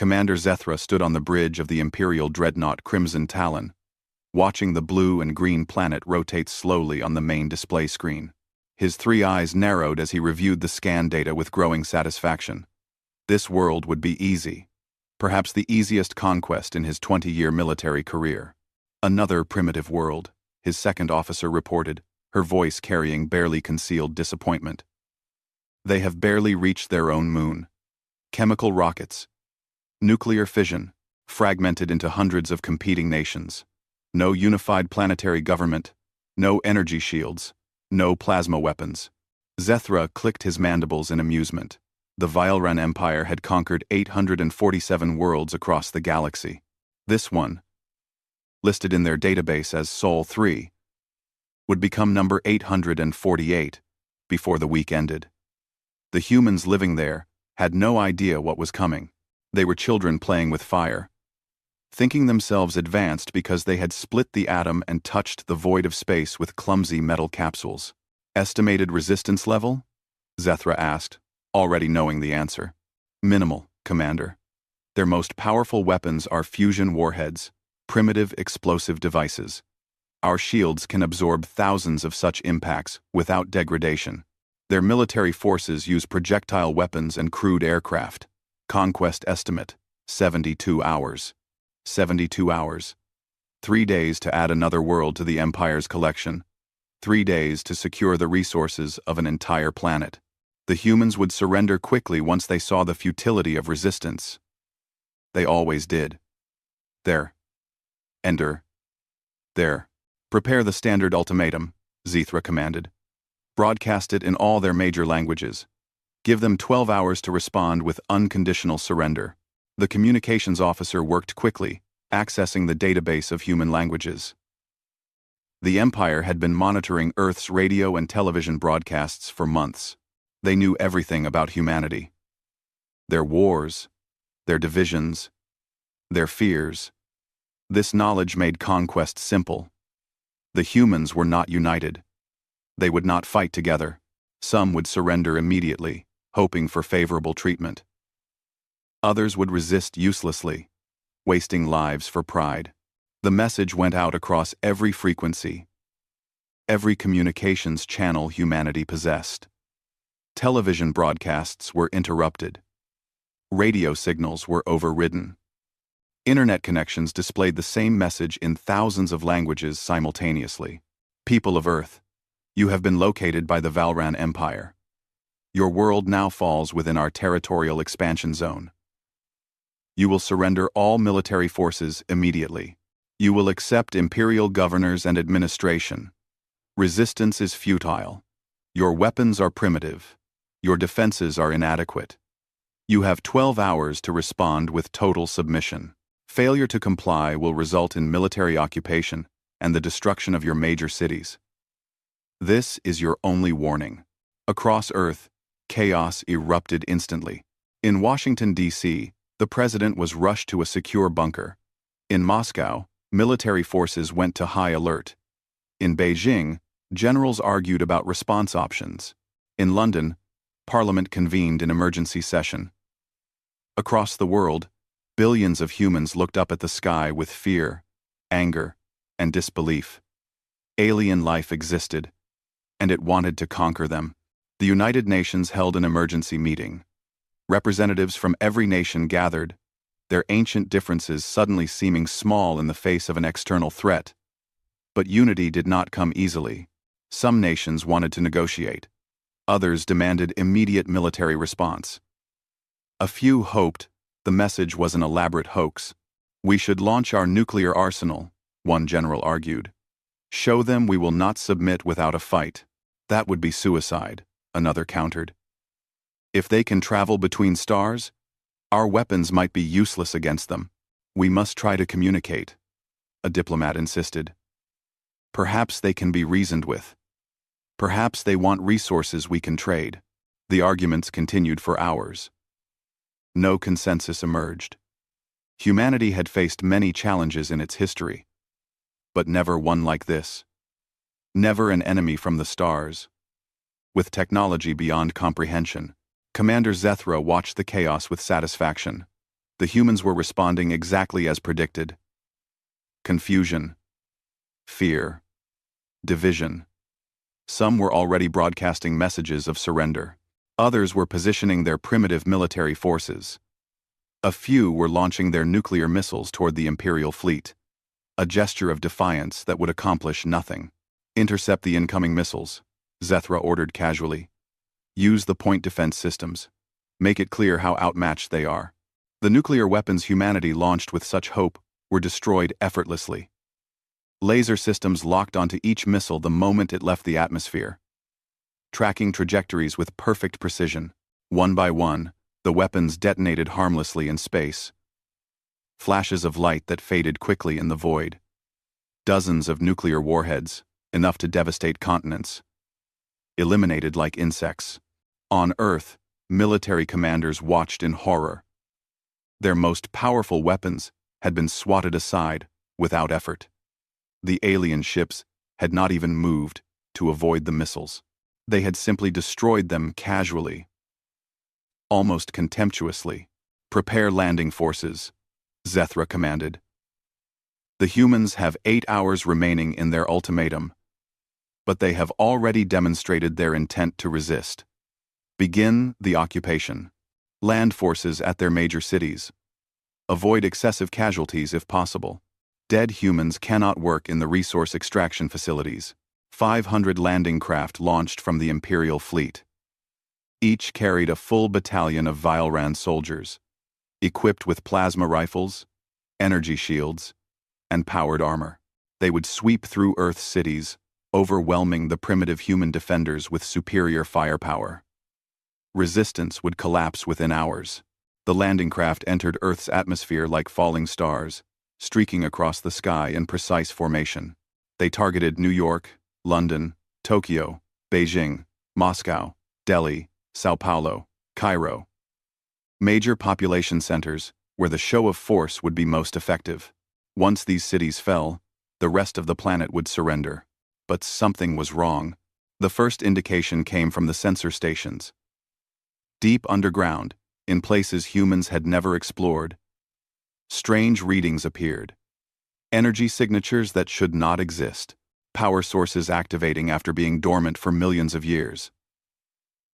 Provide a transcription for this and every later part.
Commander Zethra stood on the bridge of the Imperial dreadnought Crimson Talon, watching the blue and green planet rotate slowly on the main display screen. His three eyes narrowed as he reviewed the scan data with growing satisfaction. This world would be easy, perhaps the easiest conquest in his 20-year military career. Another primitive world, his second officer reported, her voice carrying barely concealed disappointment. They have barely reached their own moon. Chemical rockets, nuclear fission, fragmented into hundreds of competing nations. No unified planetary government, no energy shields, no plasma weapons. Zethra clicked his mandibles in amusement. The Vylran Empire had conquered 847 worlds across the galaxy. This one, listed in their database as Sol 3, would become number 848 before the week ended. The humans living there had no idea what was coming. They were children playing with fire, thinking themselves advanced because they had split the atom and touched the void of space with clumsy metal capsules. Estimated resistance level? Zethra asked, already knowing the answer. Minimal, Commander. Their most powerful weapons are fusion warheads, primitive explosive devices. Our shields can absorb thousands of such impacts without degradation. Their military forces use projectile weapons and crude aircraft. Conquest estimate, 72 hours. 72 hours. 3 days to add another world to the Empire's collection. 3 days to secure the resources of an entire planet. The humans would surrender quickly once they saw the futility of resistance. They always did. There. Ender. There. Prepare the standard ultimatum, Zethra commanded. Broadcast it in all their major languages. Give them 12 hours to respond with unconditional surrender. The communications officer worked quickly, accessing the database of human languages. The Empire had been monitoring Earth's radio and television broadcasts for months. They knew everything about humanity. Their wars, their divisions, their fears. This knowledge made conquest simple. The humans were not united. They would not fight together. Some would surrender immediately, hoping for favorable treatment. Others would resist uselessly, wasting lives for pride. The message went out across every frequency, every communications channel humanity possessed. Television broadcasts were interrupted. Radio signals were overridden. Internet connections displayed the same message in thousands of languages simultaneously. People of Earth, you have been located by the Vylran Empire. Your world now falls within our territorial expansion zone. You will surrender all military forces immediately. You will accept imperial governors and administration. Resistance is futile. Your weapons are primitive. Your defenses are inadequate. You have 12 hours to respond with total submission. Failure to comply will result in military occupation and the destruction of your major cities. This is your only warning. Across Earth, chaos erupted instantly. In Washington, D.C., the president was rushed to a secure bunker. In Moscow, military forces went to high alert. In Beijing, generals argued about response options. In London, Parliament convened an emergency session. Across the world, billions of humans looked up at the sky with fear, anger, and disbelief. Alien life existed, and it wanted to conquer them. The United Nations held an emergency meeting. Representatives from every nation gathered, their ancient differences suddenly seeming small in the face of an external threat. But unity did not come easily. Some nations wanted to negotiate. Others demanded immediate military response. A few hoped the message was an elaborate hoax. We should launch our nuclear arsenal, one general argued. Show them we will not submit without a fight. That would be suicide, another countered. If they can travel between stars, our weapons might be useless against them. We must try to communicate, a diplomat insisted. Perhaps they can be reasoned with. Perhaps they want resources we can trade. The arguments continued for hours. No consensus emerged. Humanity had faced many challenges in its history, but never one like this. Never an enemy from the stars. With technology beyond comprehension, Commander Zethra watched the chaos with satisfaction. The humans were responding exactly as predicted. Confusion, fear, division. Some were already broadcasting messages of surrender. Others were positioning their primitive military forces. A few were launching their nuclear missiles toward the Imperial fleet, a gesture of defiance that would accomplish nothing. Intercept the incoming missiles, Zethra ordered casually. Use the point defense systems. Make it clear how outmatched they are. The nuclear weapons humanity launched with such hope were destroyed effortlessly. Laser systems locked onto each missile the moment it left the atmosphere, tracking trajectories with perfect precision. One by one, the weapons detonated harmlessly in space. Flashes of light that faded quickly in the void. Dozens of nuclear warheads, enough to devastate continents. Eliminated like insects. On Earth, military commanders watched in horror. Their most powerful weapons had been swatted aside without effort. The alien ships had not even moved to avoid the missiles. They had simply destroyed them casually, almost contemptuously. Prepare landing forces, Zethra commanded. The humans have 8 hours remaining in their ultimatum, but they have already demonstrated their intent to resist. Begin the occupation. Land forces at their major cities. Avoid excessive casualties if possible. Dead humans cannot work in the resource extraction facilities. 500 landing craft launched from the Imperial fleet. Each carried a full battalion of Vilran soldiers, equipped with plasma rifles, energy shields, and powered armor. They would sweep through Earth's cities, overwhelming the primitive human defenders with superior firepower. Resistance would collapse within hours. The landing craft entered Earth's atmosphere like falling stars, streaking across the sky in precise formation. They targeted New York, London, Tokyo, Beijing, Moscow, Delhi, Sao Paulo, Cairo. Major population centers where the show of force would be most effective. Once these cities fell, the rest of the planet would surrender. But something was wrong. The first indication came from the sensor stations. Deep underground, in places humans had never explored, strange readings appeared. Energy signatures that should not exist. Power sources activating after being dormant for millions of years.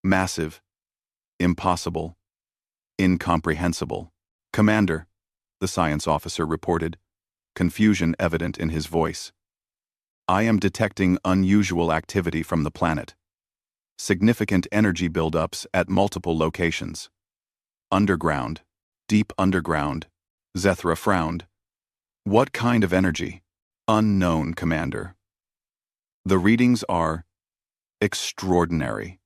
Massive. Impossible. Incomprehensible. Commander, the science officer reported, confusion evident in his voice. I am detecting unusual activity from the planet. Significant energy buildups at multiple locations. Underground. Deep underground. Zethra frowned. What kind of energy? Unknown, Commander. The readings are extraordinary.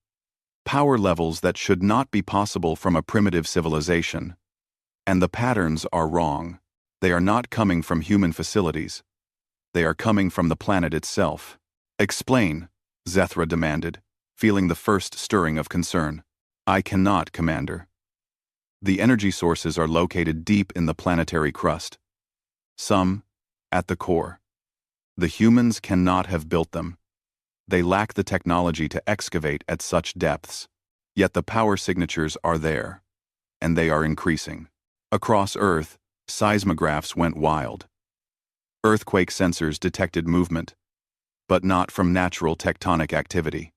Power levels that should not be possible from a primitive civilization. And the patterns are wrong. They are not coming from human facilities. They are coming from the planet itself. Explain, Zethra demanded, feeling the first stirring of concern. I cannot, Commander. The energy sources are located deep in the planetary crust. Some at the core. The humans cannot have built them. They lack the technology to excavate at such depths. Yet the power signatures are there, and they are increasing. Across Earth, seismographs went wild. Earthquake sensors detected movement, but not from natural tectonic activity.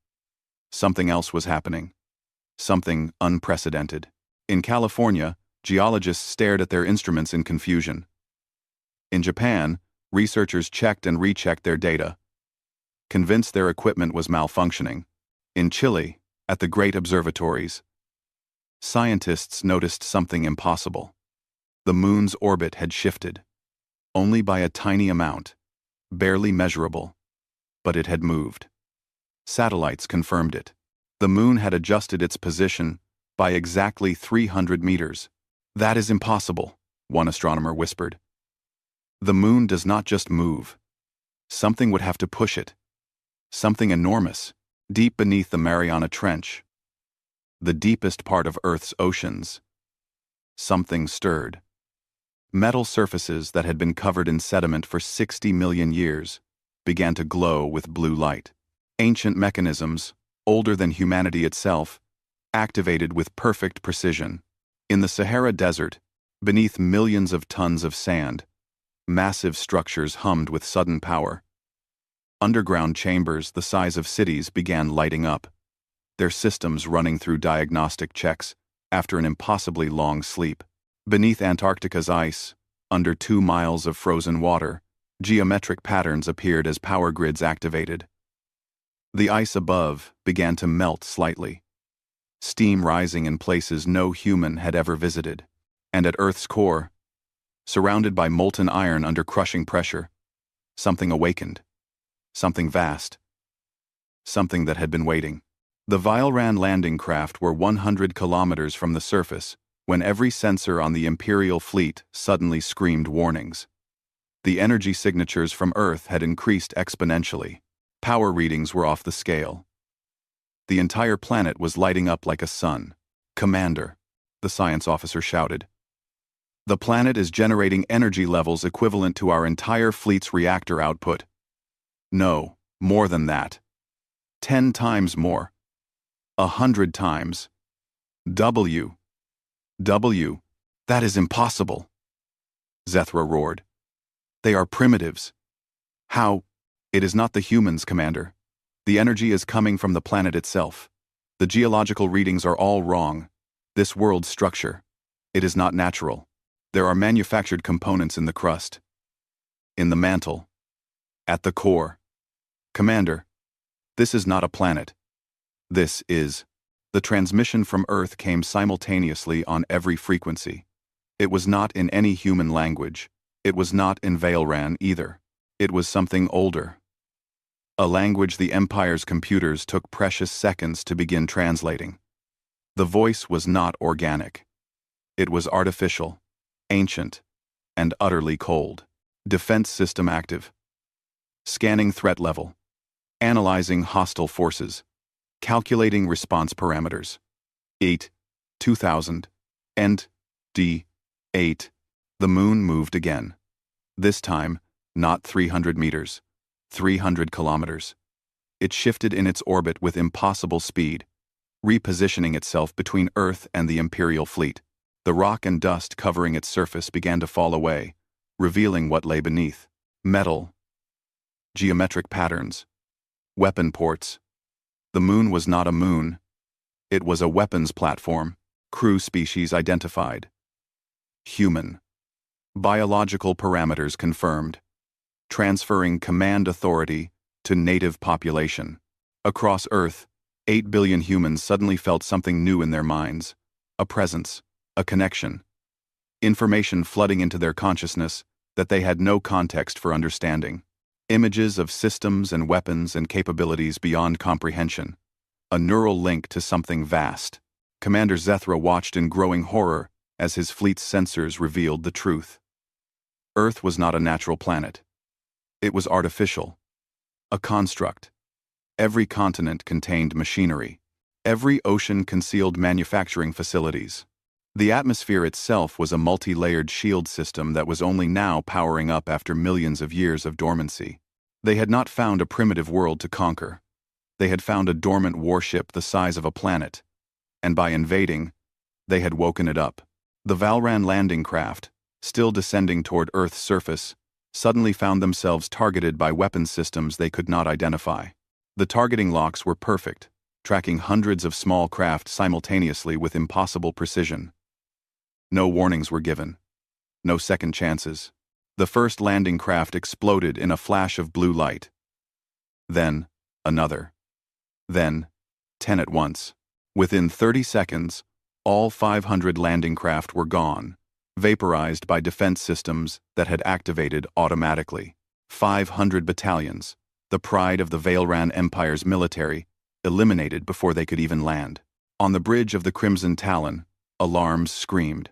Something else was happening. Something unprecedented. In California, geologists stared at their instruments in confusion. In Japan, researchers checked and rechecked their data, convinced their equipment was malfunctioning. In Chile, at the great observatories, scientists noticed something impossible. The moon's orbit had shifted. Only by a tiny amount, barely measurable, but it had moved. Satellites confirmed it. The moon had adjusted its position by exactly 300 meters. That is impossible, one astronomer whispered. The moon does not just move. Something would have to push it. Something enormous, deep beneath the Mariana Trench. The deepest part of Earth's oceans. Something stirred. Metal surfaces that had been covered in sediment for 60 million years began to glow with blue light. Ancient mechanisms, older than humanity itself, activated with perfect precision. In the Sahara Desert, Beneath millions of tons of sand, massive structures hummed with sudden power. Underground chambers the size of cities began lighting up, their systems running through diagnostic checks after an impossibly long sleep. Beneath Antarctica's ice, under 2 miles of frozen water, geometric patterns appeared as power grids activated. The ice above began to melt slightly, steam rising in places no human had ever visited. And at Earth's core, surrounded by molten iron under crushing pressure, something awakened. Something vast. Something that had been waiting. The Vylran landing craft were 100 kilometers from the surface when every sensor on the Imperial fleet suddenly screamed warnings. The energy signatures from Earth had increased exponentially. Power readings were off the scale. The entire planet was lighting up like a sun. "Commander," the science officer shouted. "The planet is generating energy levels equivalent to our entire fleet's reactor output. No, more than that. 10 times more. 100 times. W. That is impossible." Zethra roared. "They are primitives." "How?" "It is not the humans, Commander. The energy is coming from the planet itself. The geological readings are all wrong. This world's structure. It is not natural. There are manufactured components in the crust. In the mantle. At the core. Commander, this is not a planet. This is." The transmission from Earth came simultaneously on every frequency. It was not in any human language. It was not in Vylran either. It was something older. A language the Empire's computers took precious seconds to begin translating. The voice was not organic. It was artificial, ancient, and utterly cold. Defense system active. Scanning threat level. Analyzing hostile forces. Calculating response parameters. 8, 2000, and D8. The moon moved again. This time, not 300 meters, 300 kilometers. It shifted in its orbit with impossible speed, repositioning itself between Earth and the Imperial fleet. The rock and dust covering its surface began to fall away, revealing what lay beneath. Metal. Geometric patterns. Weapon ports. The moon was not a moon. It was a weapons platform. Crew species identified. Human. Biological parameters confirmed. Transferring command authority to native population. Across Earth, 8 billion humans suddenly felt something new in their minds. A presence. A connection. Information flooding into their consciousness that they had no context for understanding. Images of systems and weapons and capabilities beyond comprehension. A neural link to something vast. Commander Zethra watched in growing horror as his fleet's sensors revealed the truth. Earth was not a natural planet. It was artificial. A construct. Every continent contained machinery. Every ocean concealed manufacturing facilities. The atmosphere itself was a multi-layered shield system that was only now powering up after millions of years of dormancy. They had not found a primitive world to conquer. They had found a dormant warship the size of a planet, and by invading, they had woken it up. The Vylran landing craft, still descending toward Earth's surface, suddenly found themselves targeted by weapon systems they could not identify. The targeting locks were perfect, tracking hundreds of small craft simultaneously with impossible precision. No warnings were given. No second chances. The first landing craft exploded in a flash of blue light. Then, another. Then, 10 at once. Within 30 seconds, all 500 landing craft were gone, vaporized by defense systems that had activated automatically. 500 battalions, the pride of the Vylran Empire's military, eliminated before they could even land. On the bridge of the Crimson Talon, alarms screamed.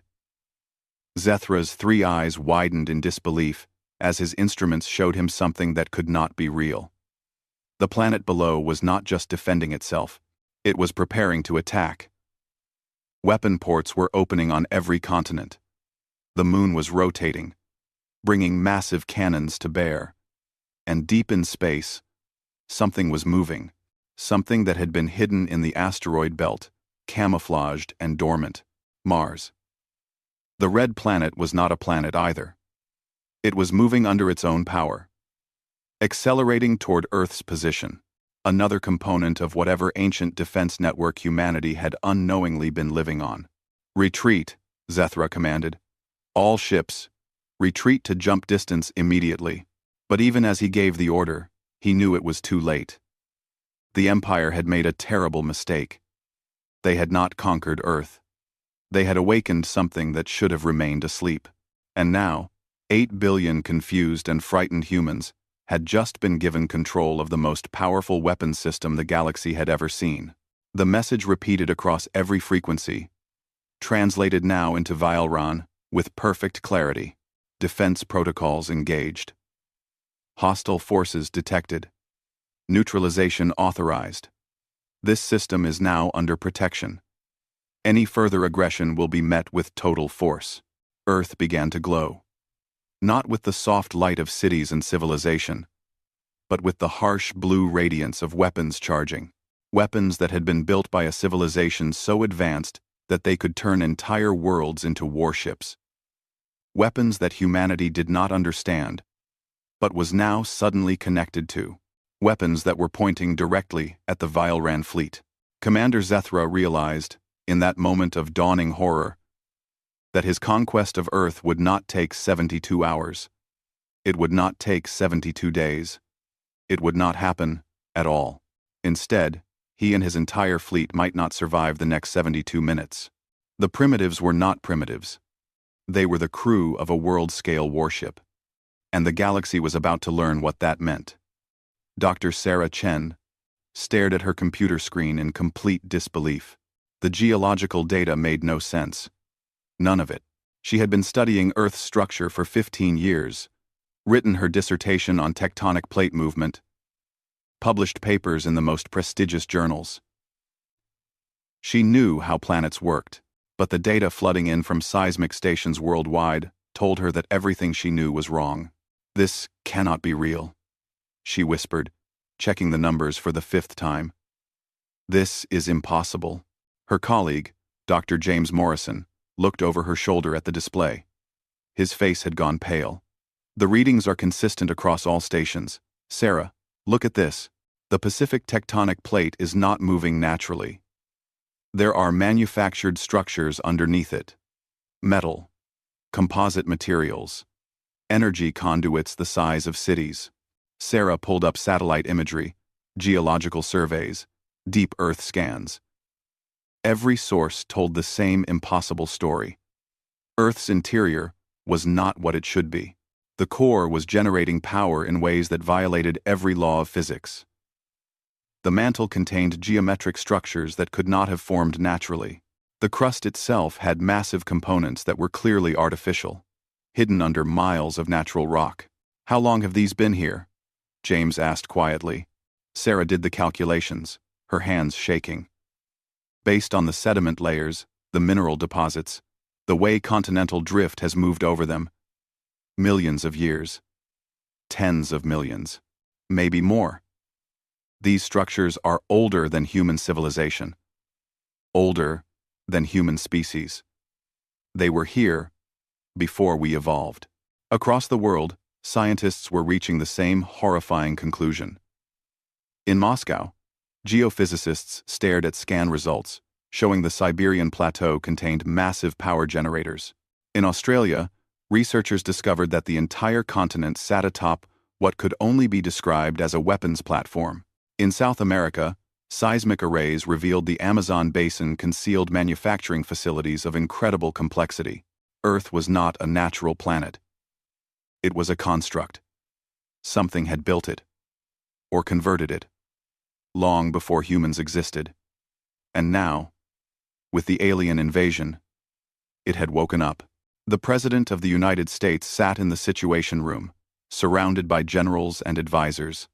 Zethra's 3 eyes widened in disbelief as his instruments showed him something that could not be real. The planet below was not just defending itself, it was preparing to attack. Weapon ports were opening on every continent. The moon was rotating, bringing massive cannons to bear. And deep in space, something was moving, something that had been hidden in the asteroid belt, camouflaged and dormant. Mars. The red planet was not a planet either. It was moving under its own power, accelerating toward Earth's position, another component of whatever ancient defense network humanity had unknowingly been living on. "Retreat," Zethra commanded. "All ships, retreat to jump distance immediately." But even as he gave the order, he knew it was too late. The Empire had made a terrible mistake. They had not conquered Earth. They had awakened something that should have remained asleep. And now, 8 billion confused and frightened humans had just been given control of the most powerful weapons system the galaxy had ever seen. The message repeated across every frequency, translated now into Vialran with perfect clarity. Defense protocols engaged. Hostile forces detected. Neutralization authorized. This system is now under protection. Any further aggression will be met with total force. Earth began to glow. Not with the soft light of cities and civilization, but with the harsh blue radiance of weapons charging. Weapons that had been built by a civilization so advanced that they could turn entire worlds into warships. Weapons that humanity did not understand, but was now suddenly connected to. Weapons that were pointing directly at the Vialran fleet. Commander Zethra realized, in that moment of dawning horror, that his conquest of Earth would not take 72 hours. It would not take 72 days. It would not happen at all. Instead, he and his entire fleet might not survive the next 72 minutes. The primitives were not primitives. They were the crew of a world-scale warship. And the galaxy was about to learn what that meant. Dr. Sarah Chen stared at her computer screen in complete disbelief. The geological data made no sense. None of it. She had been studying Earth's structure for 15 years, written her dissertation on tectonic plate movement, published papers in the most prestigious journals. She knew how planets worked, but the data flooding in from seismic stations worldwide told her that everything she knew was wrong. "This cannot be real," she whispered, checking the numbers for the 5th time. "This is impossible." Her colleague, Dr. James Morrison, looked over her shoulder at the display. His face had gone pale. "The readings are consistent across all stations. Sarah, look at this. The Pacific tectonic plate is not moving naturally. There are manufactured structures underneath it. Metal, composite materials, energy conduits the size of cities." Sarah pulled up satellite imagery, geological surveys, deep Earth scans. Every source told the same impossible story. Earth's interior was not what it should be. The core was generating power in ways that violated every law of physics. The mantle contained geometric structures that could not have formed naturally. The crust itself had massive components that were clearly artificial, hidden under miles of natural rock. "How long have these been here?" James asked quietly. Sarah did the calculations, her hands shaking. "Based on the sediment layers, the mineral deposits, the way continental drift has moved over them, millions of years. Tens of millions. Maybe more. These structures are older than human civilization. Older than human species. They were here before we evolved." Across the world, scientists were reaching the same horrifying conclusion. In Moscow, geophysicists stared at scan results, showing the Siberian plateau contained massive power generators. In Australia, researchers discovered that the entire continent sat atop what could only be described as a weapons platform. In South America, seismic arrays revealed the Amazon basin concealed manufacturing facilities of incredible complexity. Earth was not a natural planet. It was a construct. Something had built it, or converted it, long before humans existed. And now, with the alien invasion, it had woken up. The President of the United States sat in the Situation Room, surrounded by generals and advisors,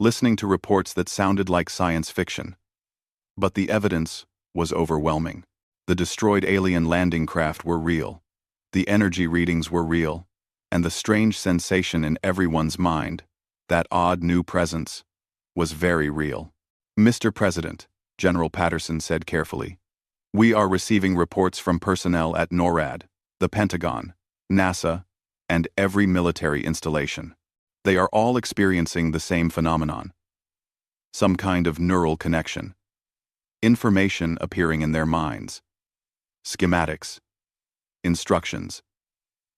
listening to reports that sounded like science fiction. But the evidence was overwhelming. The destroyed alien landing craft were real, the energy readings were real, and the strange sensation in everyone's mind, that odd new presence, was very real. "Mr. President," General Patterson said carefully, "we are receiving reports from personnel at NORAD. the Pentagon, NASA, and every military installation. They are all experiencing the same phenomenon. Some kind of neural connection. Information appearing in their minds. Schematics. Instructions.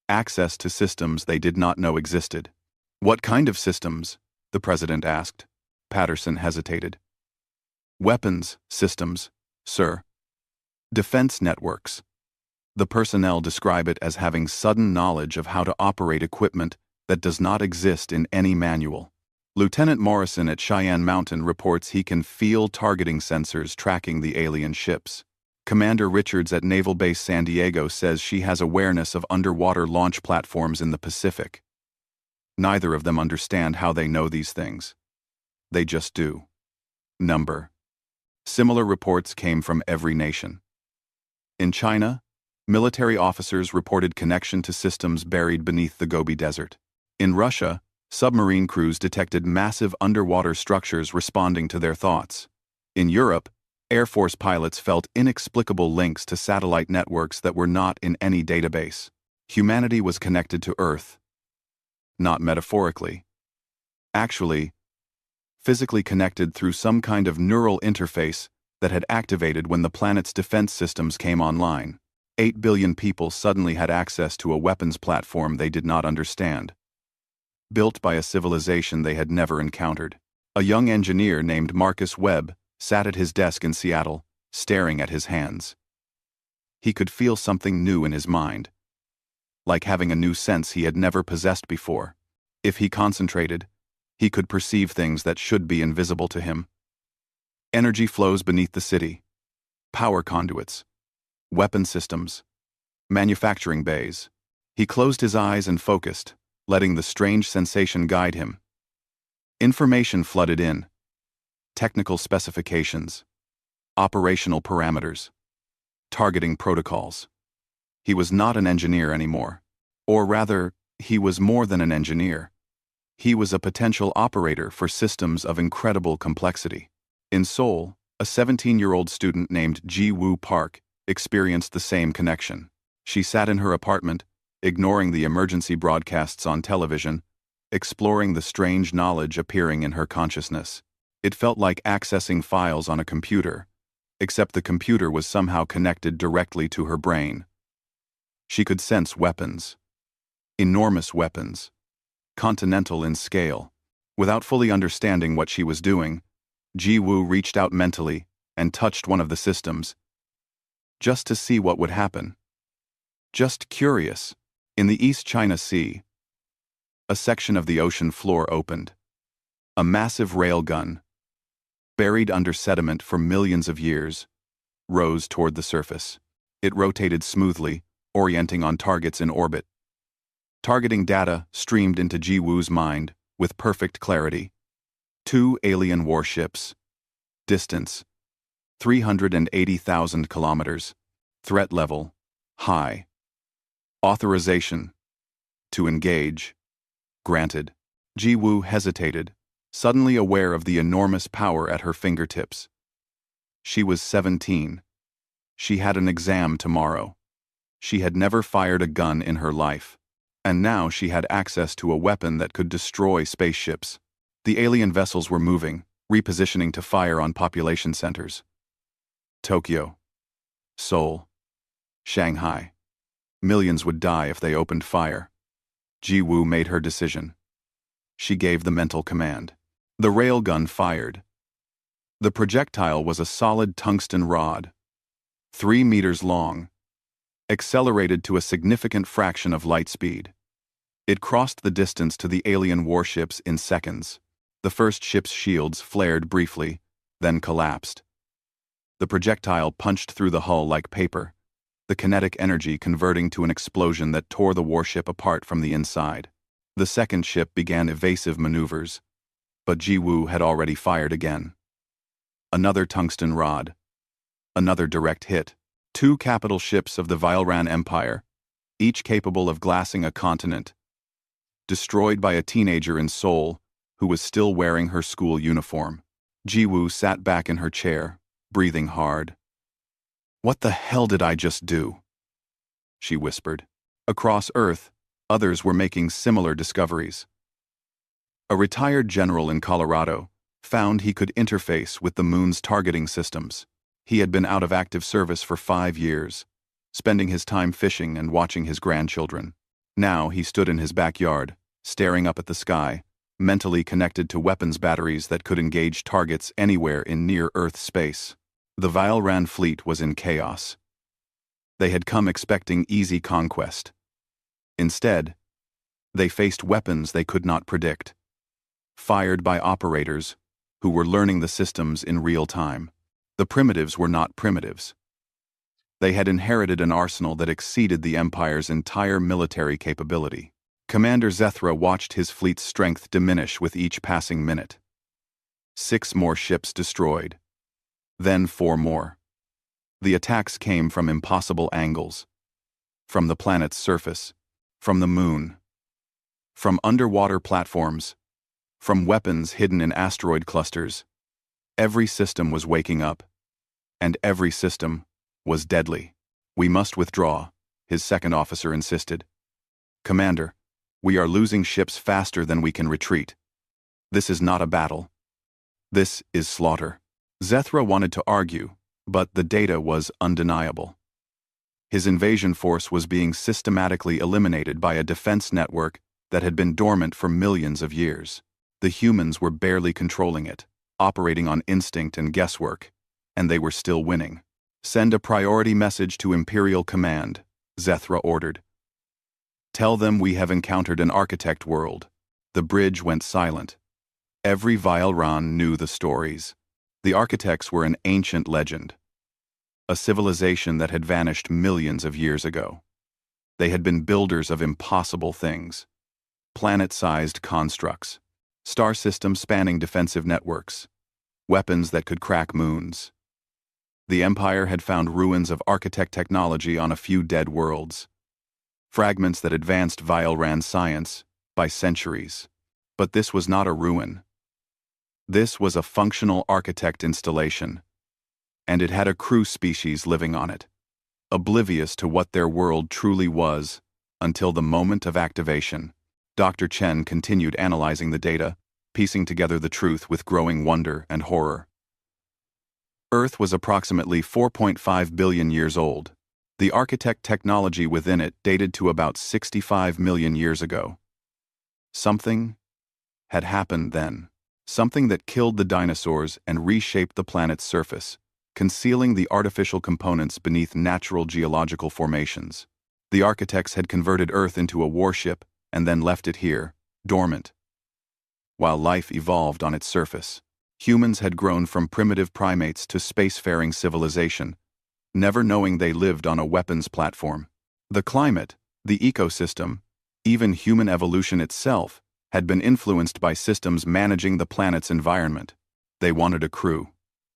Access to systems they did not know existed. What kind of systems? The president asked. Patterson hesitated. Weapons systems, sir. Defense networks. The personnel describe it as having sudden knowledge of how to operate equipment that does not exist in any manual. Lieutenant Morrison at Cheyenne Mountain reports he can feel targeting sensors tracking the alien ships. Commander Richards at Naval Base San Diego says she has awareness of underwater launch platforms in the Pacific. Neither of them understand how they know these things. They just do. Number. Similar reports came from every nation. In China, military officers reported connection to systems buried beneath the Gobi Desert. In Russia, submarine crews detected massive underwater structures responding to their thoughts. In Europe, Air Force pilots felt inexplicable links to satellite networks that were not in any database. Humanity was connected to Earth. Not metaphorically. Actually, physically connected through some kind of neural interface that had activated when the planet's defense systems came online. 8 billion people suddenly had access to a weapons platform they did not understand. Built by a civilization they had never encountered. A young engineer named Marcus Webb sat at his desk in Seattle, staring at his hands. He could feel something new in his mind, like having a new sense he had never possessed before. If he concentrated, he could perceive things that should be invisible to him. Energy flows beneath the city. Power conduits. Weapon systems. Manufacturing bays. He closed his eyes and focused, letting the strange sensation guide him. Information flooded in. Technical specifications. Operational parameters. Targeting protocols. He was not an engineer anymore. Or rather, he was more than an engineer. He was a potential operator for systems of incredible complexity. In Seoul, a 17-year-old student named Ji-Woo Park experienced the same connection. She sat in her apartment, ignoring the emergency broadcasts on television, exploring the strange knowledge appearing in her consciousness. It felt like accessing files on a computer, except the computer was somehow connected directly to her brain. She could sense weapons. Enormous weapons. Continental in scale. Without fully understanding what she was doing, Ji-Woo reached out mentally and touched one of the systems, just to see what would happen. Just curious. In the East China Sea, a section of the ocean floor opened. A massive railgun, buried under sediment for millions of years, rose toward the surface. It rotated smoothly, orienting on targets in orbit. Targeting data streamed into Ji-Woo's mind with perfect clarity. 2 alien warships. Distance: 380,000 kilometers. Threat level: high. Authorization: to engage. Granted. Ji-Woo hesitated, suddenly aware of the enormous power at her fingertips. She was 17. She had an exam tomorrow. She had never fired a gun in her life. And now she had access to a weapon that could destroy spaceships. The alien vessels were moving, repositioning to fire on population centers. Tokyo. Seoul. Shanghai. Millions would die if they opened fire. Ji-Woo made her decision. She gave the mental command. The railgun fired. The projectile was a solid tungsten rod, 3 meters long, accelerated to a significant fraction of light speed. It crossed the distance to the alien warships in seconds. The first ship's shields flared briefly, then collapsed. The projectile punched through the hull like paper, the kinetic energy converting to an explosion that tore the warship apart from the inside. The second ship began evasive maneuvers, but Ji-Woo had already fired again. Another tungsten rod. Another direct hit. 2 capital ships of the Vilran Empire, each capable of glassing a continent, destroyed by a teenager in Seoul who was still wearing her school uniform. Ji-Woo sat back in her chair, breathing hard. What the hell did I just do? she whispered. Across Earth, others were making similar discoveries. A retired general in Colorado found he could interface with the moon's targeting systems. He had been out of active service for 5 years, spending his time fishing and watching his grandchildren. Now he stood in his backyard, staring up at the sky, mentally connected to weapons batteries that could engage targets anywhere in near-Earth space. The Vialran fleet was in chaos. They had come expecting easy conquest. Instead, they faced weapons they could not predict, fired by operators who were learning the systems in real time. The primitives were not primitives. They had inherited an arsenal that exceeded the Empire's entire military capability. Commander Zethra watched his fleet's strength diminish with each passing minute. 6 more ships destroyed. Then 4 more. The attacks came from impossible angles. From the planet's surface. From the moon. From underwater platforms. From weapons hidden in asteroid clusters. Every system was waking up. And every system was deadly. "We must withdraw," his second officer insisted. "Commander, we are losing ships faster than we can retreat. This is not a battle. This is slaughter." Zethra wanted to argue, but the data was undeniable. His invasion force was being systematically eliminated by a defense network that had been dormant for millions of years. The humans were barely controlling it, operating on instinct and guesswork, and they were still winning. "Send a priority message to Imperial Command," Zethra ordered. "Tell them we have encountered an architect world." The bridge went silent. Every Vialran knew the stories. The architects were an ancient legend, a civilization that had vanished millions of years ago. They had been builders of impossible things, planet-sized constructs, star systems spanning defensive networks, weapons that could crack moons. The Empire had found ruins of architect technology on a few dead worlds, fragments that advanced Vialran science by centuries. But this was not a ruin. This was a functional architect installation, and it had a crew species living on it, oblivious to what their world truly was until the moment of activation. Dr. Chen continued analyzing the data, piecing together the truth with growing wonder and horror. Earth was approximately 4.5 billion years old. The architect technology within it dated to about 65 million years ago. Something had happened then. Something that killed the dinosaurs and reshaped the planet's surface, concealing the artificial components beneath natural geological formations. The architects had converted Earth into a warship and then left it here, dormant, while life evolved on its surface. Humans had grown from primitive primates to spacefaring civilization, never knowing they lived on a weapons platform. The climate, the ecosystem, even human evolution itself, had been influenced by systems managing the planet's environment. "They wanted a crew,"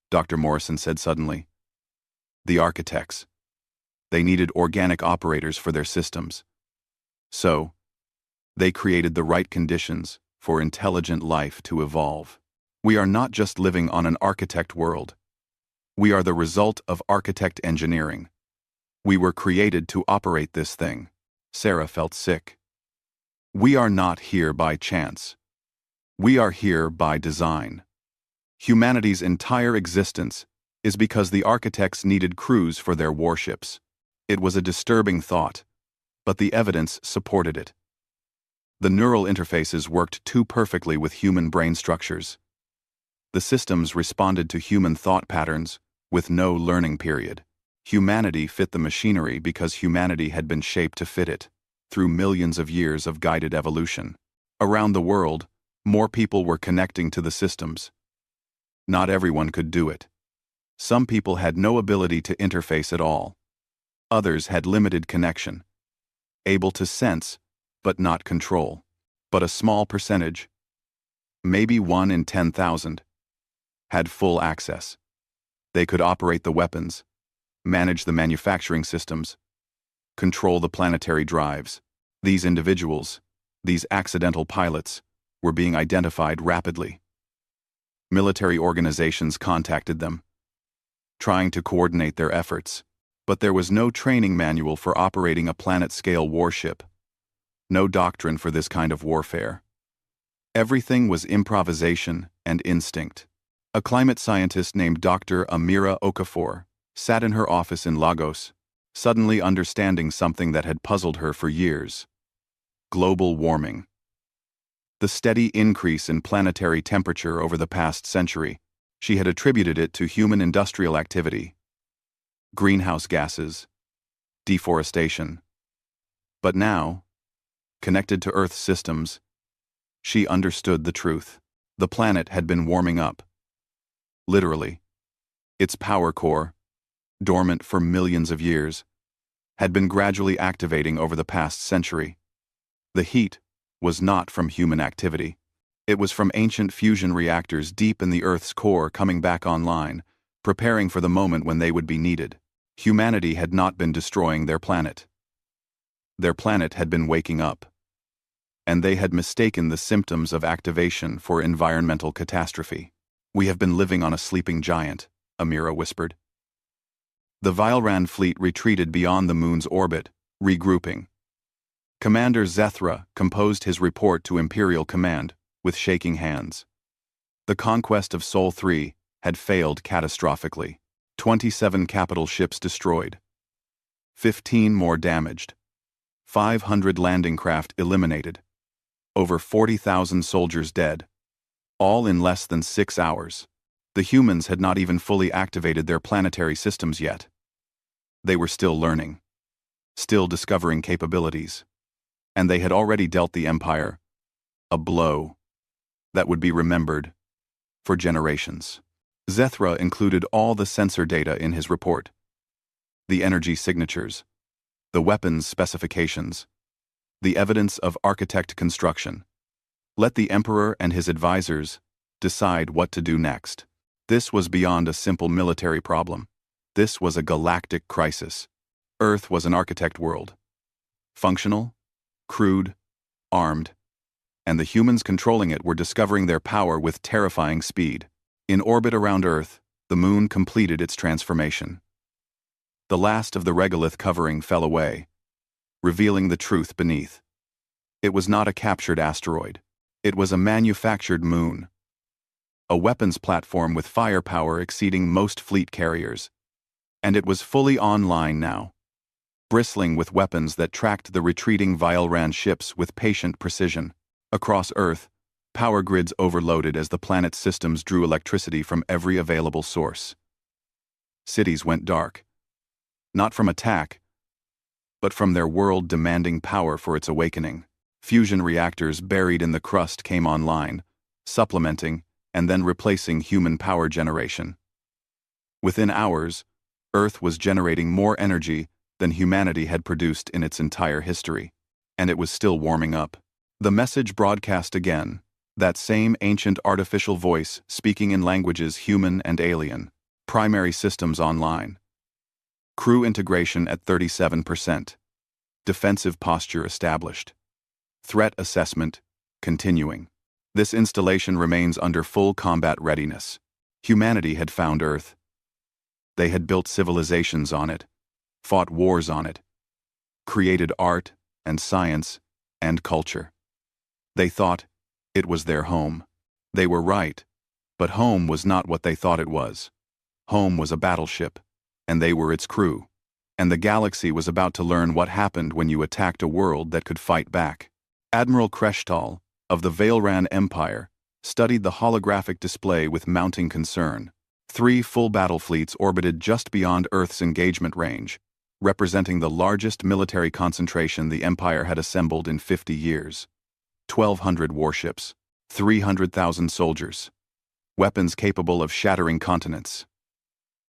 Dr. Morrison said suddenly. "The architects. They needed organic operators for their systems. So, they created the right conditions for intelligent life to evolve. We are not just living on an architect world. We are the result of architect engineering. We were created to operate this thing." Sarah felt sick. "We are not here by chance. We are here by design. Humanity's entire existence is because the architects needed crews for their warships." It was a disturbing thought, but the evidence supported it. The neural interfaces worked too perfectly with human brain structures. The systems responded to human thought patterns with no learning period. Humanity fit the machinery because humanity had been shaped to fit it, through millions of years of guided evolution. Around the world, more people were connecting to the systems. Not everyone could do it. Some people had no ability to interface at all. Others had limited connection, able to sense, but not control. But a small percentage, maybe 1 in 10,000, had full access. They could operate the weapons, manage the manufacturing systems, control the planetary drives. These individuals, these accidental pilots, were being identified rapidly. Military organizations contacted them, trying to coordinate their efforts. But there was no training manual for operating a planet-scale warship. No doctrine for this kind of warfare. Everything was improvisation and instinct. A climate scientist named Dr. Amira Okafor sat in her office in Lagos, suddenly understanding something that had puzzled her for years. Global warming. The steady increase in planetary temperature over the past century, she had attributed it to human industrial activity, greenhouse gases, deforestation. But now, connected to Earth's systems, she understood the truth. The planet had been warming up. Literally. Its power core, dormant for millions of years, had been gradually activating over the past century. The heat was not from human activity. It was from ancient fusion reactors deep in the Earth's core coming back online, preparing for the moment when they would be needed. Humanity had not been destroying their planet. Their planet had been waking up. And they had mistaken the symptoms of activation for environmental catastrophe. "We have been living on a sleeping giant," Amira whispered. The Vileran fleet retreated beyond the moon's orbit, regrouping. Commander Zethra composed his report to Imperial Command with shaking hands. The conquest of Sol 3 had failed catastrophically. 27 capital ships destroyed. 15 more damaged. 500 landing craft eliminated. Over 40,000 soldiers dead. All in less than 6 hours. The humans had not even fully activated their planetary systems yet. They were still learning. Still discovering capabilities. And they had already dealt the Empire a blow that would be remembered for generations. Zethra included all the sensor data in his report. The energy signatures, the weapons specifications, the evidence of architect construction. Let the Emperor and his advisors decide what to do next. This was beyond a simple military problem. This was a galactic crisis. Earth was an architect world. Functional, crude, armed, and the humans controlling it were discovering their power with terrifying speed. In orbit around Earth, the moon completed its transformation. The last of the regolith covering fell away, revealing the truth beneath. It was not a captured asteroid. It was a manufactured moon. A weapons platform with firepower exceeding most fleet carriers. And it was fully online now, bristling with weapons that tracked the retreating Vileran ships with patient precision. Across Earth, power grids overloaded as the planet's systems drew electricity from every available source. Cities went dark. Not from attack, but from their world demanding power for its awakening. Fusion reactors buried in the crust came online, supplementing and then replacing human power generation. Within hours, Earth was generating more energy than humanity had produced in its entire history, and it was still warming up. The message broadcast again, that same ancient artificial voice speaking in languages human and alien. Primary systems online. Crew integration at 37%. Defensive posture established. Threat assessment continuing. This installation remains under full combat readiness. Humanity had found Earth. They had built civilizations on it, fought wars on it, created art and science and culture. They thought it was their home. They were right, but home was not what they thought it was. Home was a battleship, and they were its crew. And the galaxy was about to learn what happened when you attacked a world that could fight back. Admiral Kreshtal, of the Vileran Empire, studied the holographic display with mounting concern. 3 full battle fleets orbited just beyond Earth's engagement range, representing the largest military concentration the Empire had assembled in 50 years. 1,200 warships, 300,000 soldiers, weapons capable of shattering continents.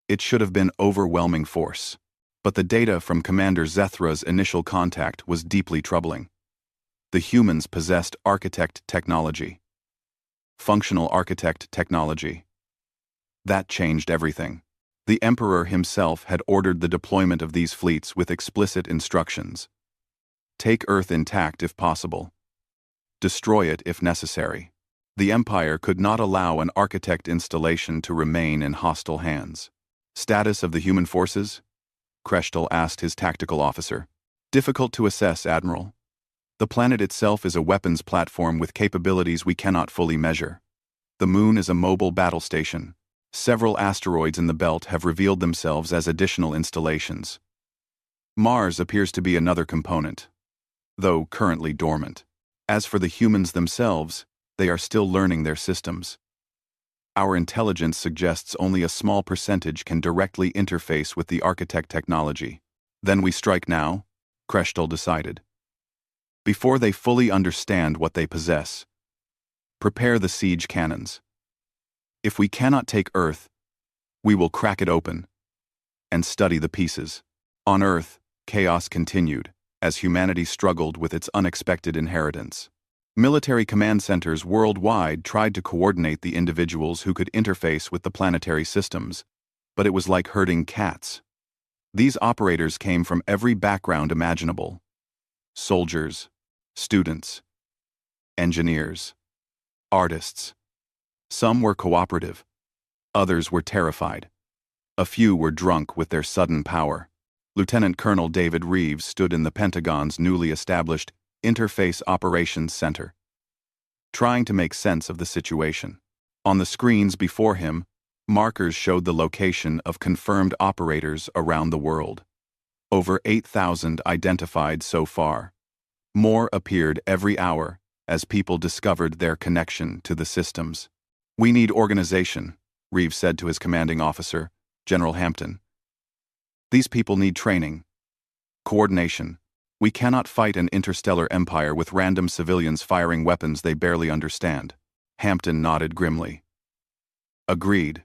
It should have been overwhelming force. But the data from Commander Zethra's initial contact was deeply troubling. The humans possessed architect technology. Functional architect technology. That changed everything. The Emperor himself had ordered the deployment of these fleets with explicit instructions. Take Earth intact if possible. Destroy it if necessary. The Empire could not allow an architect installation to remain in hostile hands. Status of the human forces? Kreshtal asked his tactical officer. Difficult to assess, Admiral. The planet itself is a weapons platform with capabilities we cannot fully measure. The moon is a mobile battle station. Several asteroids in the belt have revealed themselves as additional installations. Mars appears to be another component, though currently dormant. As for the humans themselves, they are still learning their systems. Our intelligence suggests only a small percentage can directly interface with the architect technology. Then we strike now, Kreshtal decided. Before they fully understand what they possess, prepare the siege cannons. If we cannot take Earth, we will crack it open and study the pieces. On Earth, chaos continued as humanity struggled with its unexpected inheritance. Military command centers worldwide tried to coordinate the individuals who could interface with the planetary systems, but it was like herding cats. These operators came from every background imaginable: soldiers, students, engineers, artists. Some were cooperative, others were terrified. A few were drunk with their sudden power. Lieutenant Colonel David Reeves stood in the Pentagon's newly established Interface Operations Center, trying to make sense of the situation. On the screens before him, markers showed the location of confirmed operators around the world. Over 8,000 identified so far. More appeared every hour as people discovered their connection to the systems. "We need organization," Reeves said to his commanding officer, General Hampton. "These people need training, coordination. We cannot fight an interstellar empire with random civilians firing weapons they barely understand." Hampton nodded grimly. "Agreed.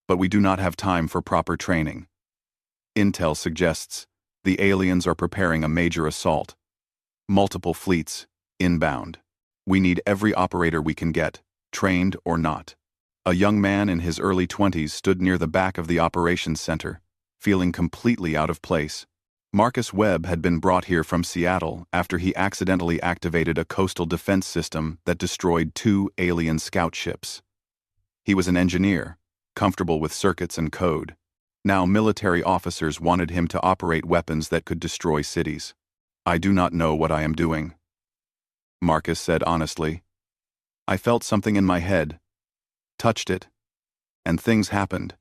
But we do not have time for proper training. Intel suggests the aliens are preparing a major assault. Multiple fleets, inbound. We need every operator we can get, trained or not." A young man in his early 20s stood near the back of the operations center, feeling completely out of place. Marcus Webb had been brought here from Seattle after he accidentally activated a coastal defense system that destroyed 2 alien scout ships. He was an engineer, comfortable with circuits and code. Now military officers wanted him to operate weapons that could destroy cities. "I do not know what I am doing," Marcus said honestly. "I felt something in my head, touched it, and things happened.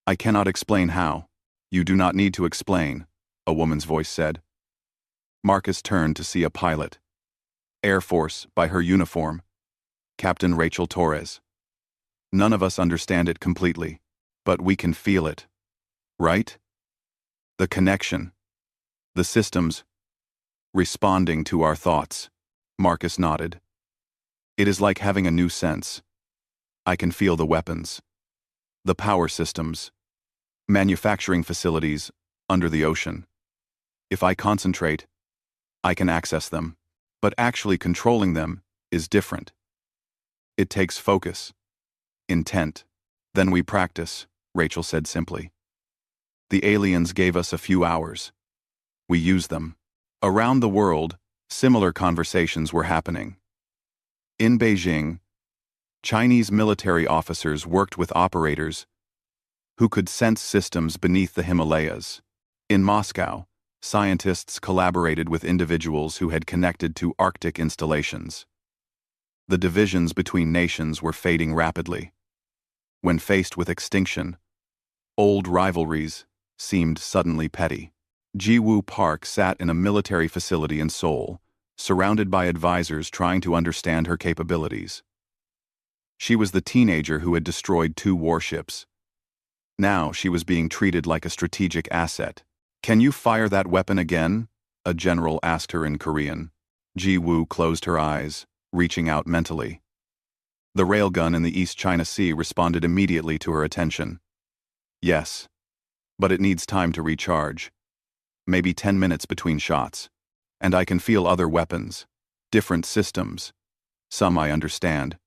I cannot explain how." "You do not need to explain," a woman's voice said. Marcus turned to see a pilot. Air Force, by her uniform. Captain Rachel Torres. "None of us understand it completely, but we can feel it. Right? The connection. The systems responding to our thoughts." Marcus nodded. "It is like having a new sense. I can feel the weapons, the power systems, manufacturing facilities under the ocean. If I concentrate, I can access them. But actually controlling them is different. It takes focus, intent. Then we practice," Rachel said simply. "The aliens gave us a few hours. We used them." Around the world, similar conversations were happening. In Beijing, Chinese military officers worked with operators who could sense systems beneath the Himalayas. In Moscow, scientists collaborated with individuals who had connected to Arctic installations. The divisions between nations were fading rapidly. When faced with extinction, old rivalries seemed suddenly petty. Jiwoo Park sat in a military facility in Seoul, surrounded by advisors trying to understand her capabilities. She was the teenager who had destroyed 2 warships. Now she was being treated like a strategic asset. "Can you fire that weapon again?" a general asked her in Korean. Jiwoo closed her eyes, reaching out mentally. The railgun in the East China Sea responded immediately to her attention. "Yes, but it needs time to recharge. Maybe 10 minutes between shots. And I can feel other weapons, different systems. Some I understand,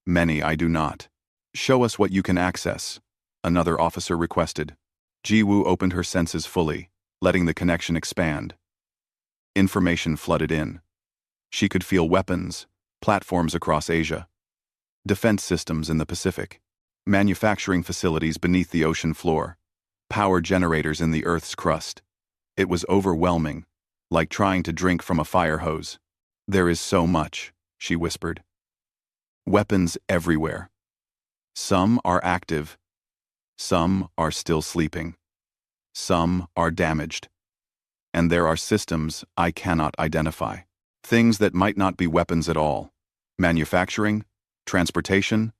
many I do not." "Show us what you can access," another officer requested. Jiwoo opened her senses fully, letting the connection expand. Information flooded in. She could feel weapons, platforms across Asia, defense systems in the Pacific, manufacturing facilities beneath the ocean floor. power generators in the Earth's crust. It was overwhelming, like trying to drink from a fire hose. "There is so much," she whispered. "Weapons everywhere. Some are active. Some are still sleeping. Some are damaged. And there are systems I cannot identify. Things that might not be weapons at all. Manufacturing? Transportation?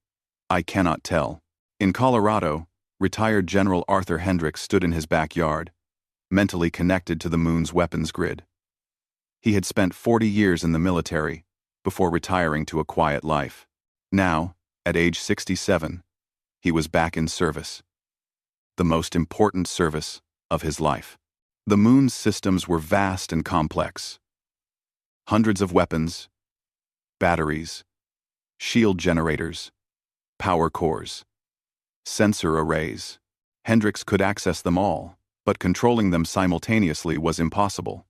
I cannot tell." In Colorado, retired General Arthur Hendricks stood in his backyard, mentally connected to the moon's weapons grid. He had spent 40 years in the military before retiring to a quiet life. Now, at age 67, he was back in service. The most important service of his life. The moon's systems were vast and complex. Hundreds of weapons, batteries, shield generators, power cores, sensor arrays. Hendricks could access them all, but controlling them simultaneously was impossible.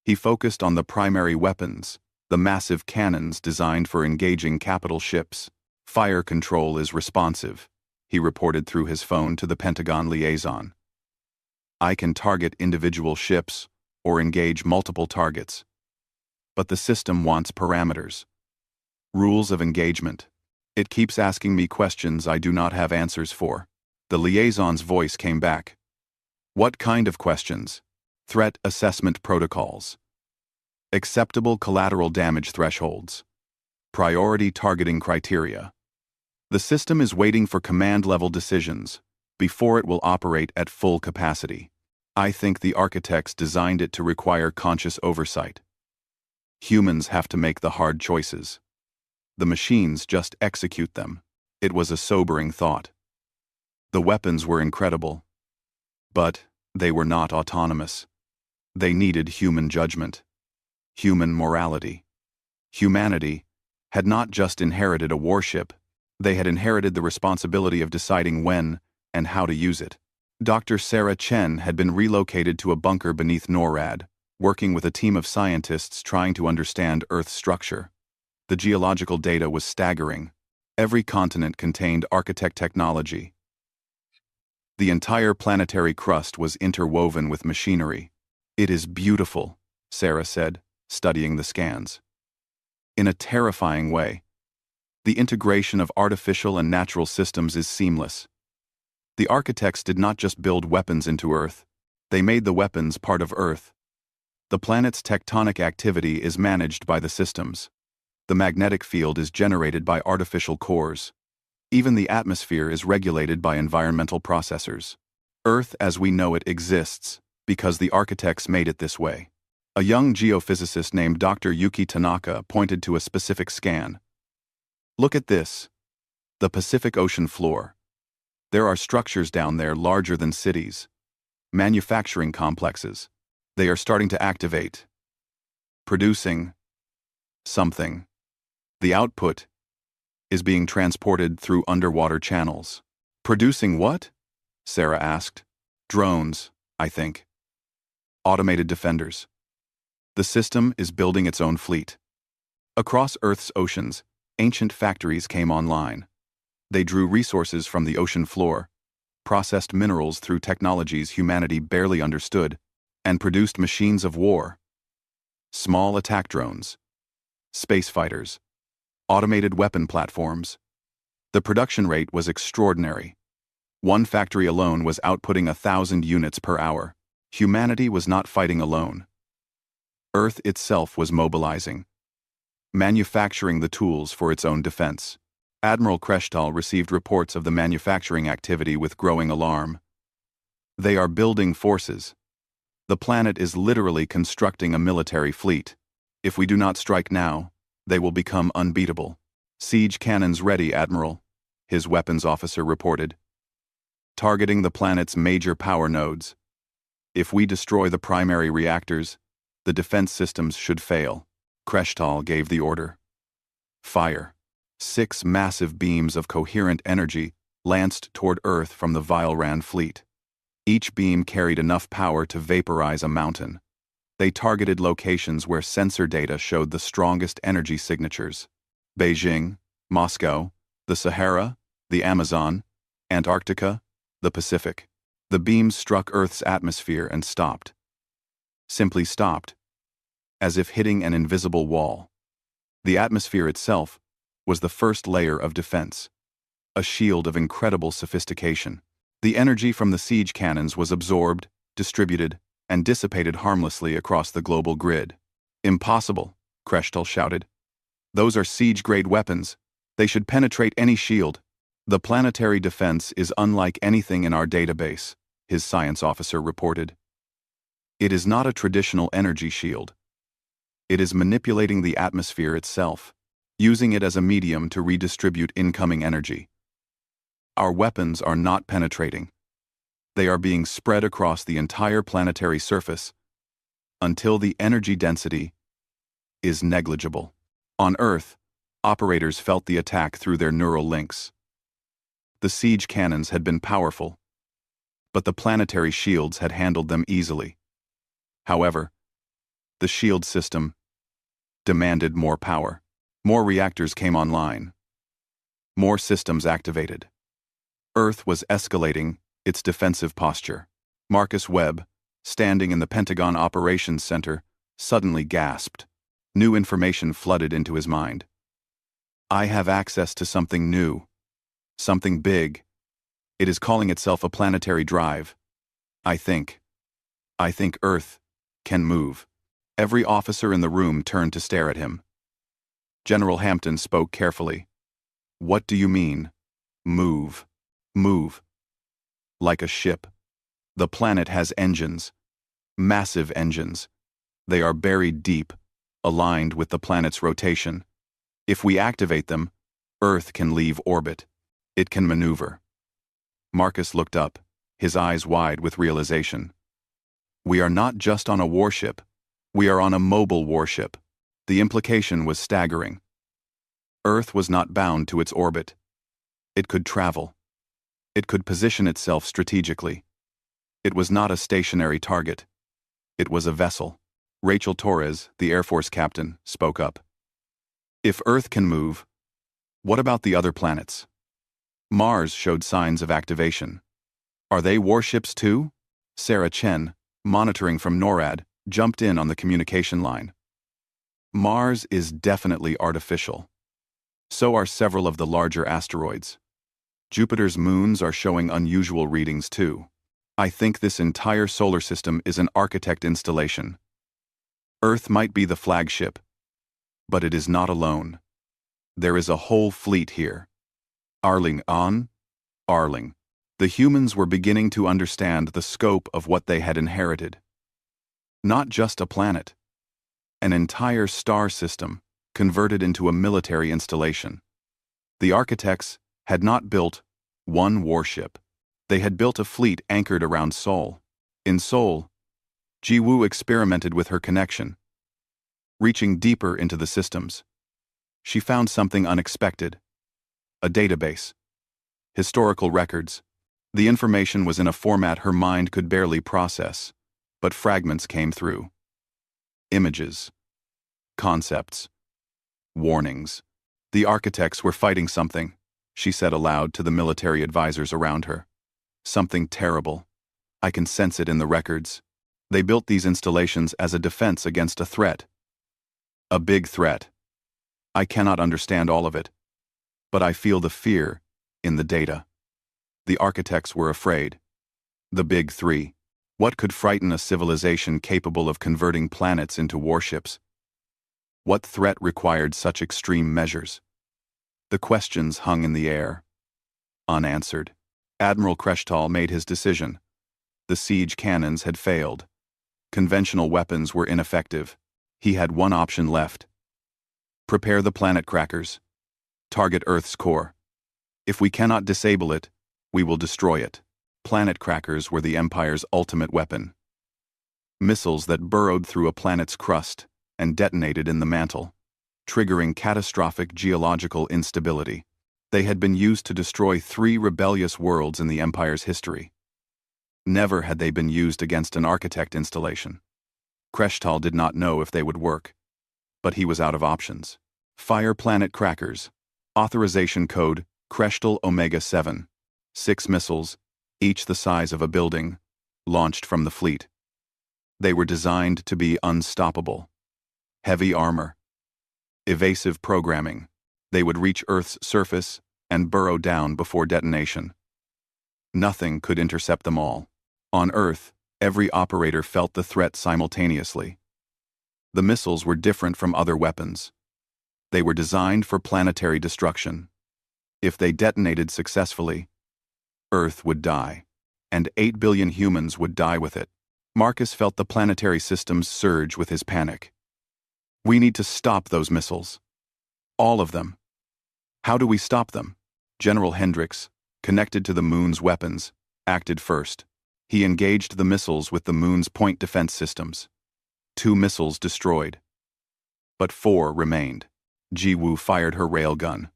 He focused on the primary weapons, the massive cannons designed for engaging capital ships. "Fire control is responsive," he reported through his phone to the Pentagon liaison. "I can target individual ships or engage multiple targets. But the system wants parameters. Rules of engagement. It keeps asking me questions I do not have answers for." The liaison's voice came back. "What kind of questions?" "Threat assessment protocols. Acceptable collateral damage thresholds. Priority targeting criteria. The system is waiting for command-level decisions before it will operate at full capacity. I think the architects designed it to require conscious oversight. Humans have to make the hard choices. The machines just execute them." It was a sobering thought. The weapons were incredible, but they were not autonomous. They needed human judgment, human morality. Humanity had not just inherited a warship, they had inherited the responsibility of deciding when and how to use it. Dr. Sarah Chen had been relocated to a bunker beneath NORAD, working with a team of scientists trying to understand Earth's structure. The geological data was staggering. Every continent contained architect technology. The entire planetary crust was interwoven with machinery. "It is beautiful," Sarah said, studying the scans. "In a terrifying way. The integration of artificial and natural systems is seamless. The architects did not just build weapons into Earth, they made the weapons part of Earth. The planet's tectonic activity is managed by the systems. The magnetic field is generated by artificial cores. Even the atmosphere is regulated by environmental processors. Earth as we know it exists because the architects made it this way." A young geophysicist named Dr. Yuki Tanaka pointed to a specific scan. "Look at this. The Pacific Ocean floor. There are structures down there larger than cities. Manufacturing complexes. They are starting to activate. Producing something. The output is being transported through underwater channels." "Producing what?" Sarah asked. "Drones, I think. Automated defenders. The system is building its own fleet. Across Earth's oceans, ancient factories came online. They drew resources from the ocean floor, processed minerals through technologies humanity barely understood, and produced machines of war. Small attack drones, space fighters, automated weapon platforms. The production rate was extraordinary. One factory alone was outputting 1,000 units per hour. Humanity was not fighting alone. Earth itself was mobilizing, manufacturing the tools for its own defense. Admiral Kreshtal received reports of the manufacturing activity with growing alarm. "They are building forces. The planet is literally constructing a military fleet. If we do not strike now, they will become unbeatable." "Siege cannons ready, Admiral," his weapons officer reported. "Targeting the planet's major power nodes. If we destroy the primary reactors, the defense systems should fail." Kreshtal gave the order. Fire. 6 massive beams of coherent energy lanced toward Earth from the Vilran fleet. Each beam carried enough power to vaporize a mountain. They targeted locations where sensor data showed the strongest energy signatures: Beijing, Moscow, the Sahara, the Amazon, Antarctica, the Pacific. The beams struck Earth's atmosphere and stopped. Simply stopped, as if hitting an invisible wall. The atmosphere itself was the first layer of defense, a shield of incredible sophistication. The energy from the siege cannons was absorbed, distributed, and dissipated harmlessly across the global grid. Impossible, Kreshtal shouted. Those are siege-grade weapons. They should penetrate any shield. The planetary defense is unlike anything in our database, his science officer reported. It is not a traditional energy shield. It is manipulating the atmosphere itself, using it as a medium to redistribute incoming energy. Our weapons are not penetrating. They are being spread across the entire planetary surface until the energy density is negligible. On Earth, operators felt the attack through their neural links. The siege cannons had been powerful, but the planetary shields had handled them easily. However, the shield system demanded more power. More reactors came online. More systems activated. Earth was escalating its defensive posture. Marcus Webb, standing in the Pentagon Operations Center, suddenly gasped. New information flooded into his mind. I have access to something new. Something big. It is calling itself a planetary drive. I think Earth can move. Every officer in the room turned to stare at him. General Hampton spoke carefully. What do you mean? Move. Move. Like a ship. The planet has engines. Massive engines. They are buried deep, aligned with the planet's rotation. If we activate them, Earth can leave orbit. It can maneuver. Marcus looked up, his eyes wide with realization. We are not just on a warship. We are on a mobile warship. The implication was staggering. Earth was not bound to its orbit. It could travel. It could position itself strategically. It was not a stationary target. It was a vessel. Rachel Torres, the Air Force captain, spoke up. If Earth can move, what about the other planets? Mars showed signs of activation. Are they warships too? Sarah Chen, monitoring from NORAD, jumped in on the communication line. Mars is definitely artificial. So are several of the larger asteroids. Jupiter's moons are showing unusual readings too. I think this entire solar system is an architect installation. Earth might be the flagship, but it is not alone. There is a whole fleet here. Arling. The humans were beginning to understand the scope of what they had inherited. Not just a planet. An entire star system converted into a military installation. The architects had not built one warship. They had built a fleet anchored around Sol. In Sol, Jiwoo experimented with her connection. Reaching deeper into the systems, she found something unexpected. A database. Historical records. The information was in a format her mind could barely process, but fragments came through. Images. Concepts. Warnings. The architects were fighting something, she said aloud to the military advisors around her. Something terrible. I can sense it in the records. They built these installations as a defense against a threat. A big threat. I cannot understand all of it, but I feel the fear in the data. The architects were afraid. The big three. What could frighten a civilization capable of converting planets into warships? What threat required such extreme measures? The questions hung in the air, unanswered. Admiral Kreshtal made his decision. The siege cannons had failed. Conventional weapons were ineffective. He had one option left. Prepare the planet crackers. Target Earth's core. If we cannot disable it, we will destroy it. Planet crackers were the Empire's ultimate weapon. Missiles that burrowed through a planet's crust and detonated in the mantle, triggering catastrophic geological instability. They had been used to destroy 3 rebellious worlds in the Empire's history. Never had they been used against an architect installation. Kreshtal did not know if they would work, but he was out of options. Fire planet crackers. Authorization code Kreshtal Omega 7. 6 missiles, each the size of a building, launched from the fleet. They were designed to be unstoppable. Heavy armor, evasive programming. They would reach Earth's surface and burrow down before detonation. Nothing could intercept them all. On Earth, every operator felt the threat simultaneously. The missiles were different from other weapons. They were designed for planetary destruction. If they detonated successfully, Earth would die, and 8 billion humans would die with it. Marcus felt the planetary systems surge with his panic. We need to stop those missiles. All of them. How do we stop them? General Hendricks, connected to the moon's weapons, acted first. He engaged the missiles with the moon's point defense systems. 2 missiles destroyed. But 4 remained. Ji-Woo fired her railgun.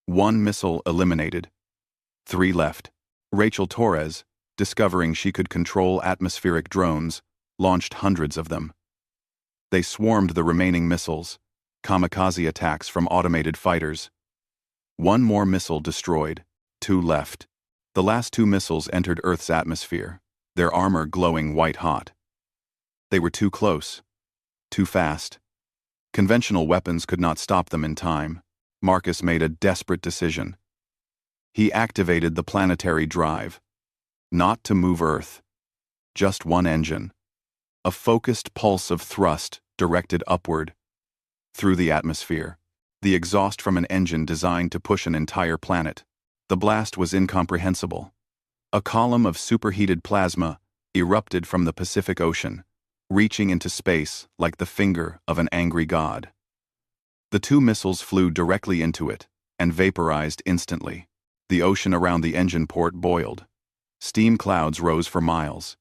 1 missile eliminated. 3 left. Rachel Torres, discovering she could control atmospheric drones, launched hundreds of them. They swarmed the remaining missiles, kamikaze attacks from automated fighters. 1 more missile destroyed, 2 left. The last 2 missiles entered Earth's atmosphere, their armor glowing white-hot. They were too close, too fast. Conventional weapons could not stop them in time. Marcus made a desperate decision. He activated the planetary drive. Not to move Earth. Just one engine. A focused pulse of thrust directed upward. Through the atmosphere. The exhaust from an engine designed to push an entire planet. The blast was incomprehensible. A column of superheated plasma erupted from the Pacific Ocean, reaching into space like the finger of an angry god. The 2 missiles flew directly into it and vaporized instantly. The ocean around the engine port boiled. Steam clouds rose for miles.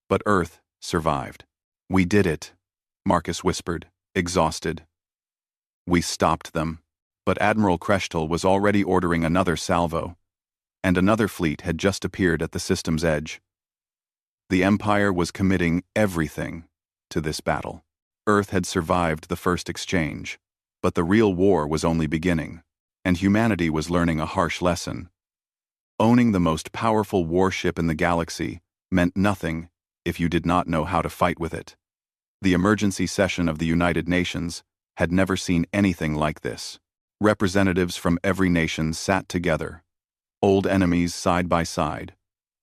But Earth survived. We did it, Marcus whispered, exhausted. We stopped them, but Admiral Kreshtal was already ordering another salvo, and another fleet had just appeared at the system's edge. The Empire was committing everything to this battle. Earth had survived the first exchange, but the real war was only beginning, and humanity was learning a harsh lesson. Owning the most powerful warship in the galaxy meant nothing if you did not know how to fight with it. The emergency session of the United Nations had never seen anything like this. Representatives from every nation sat together, old enemies side by side,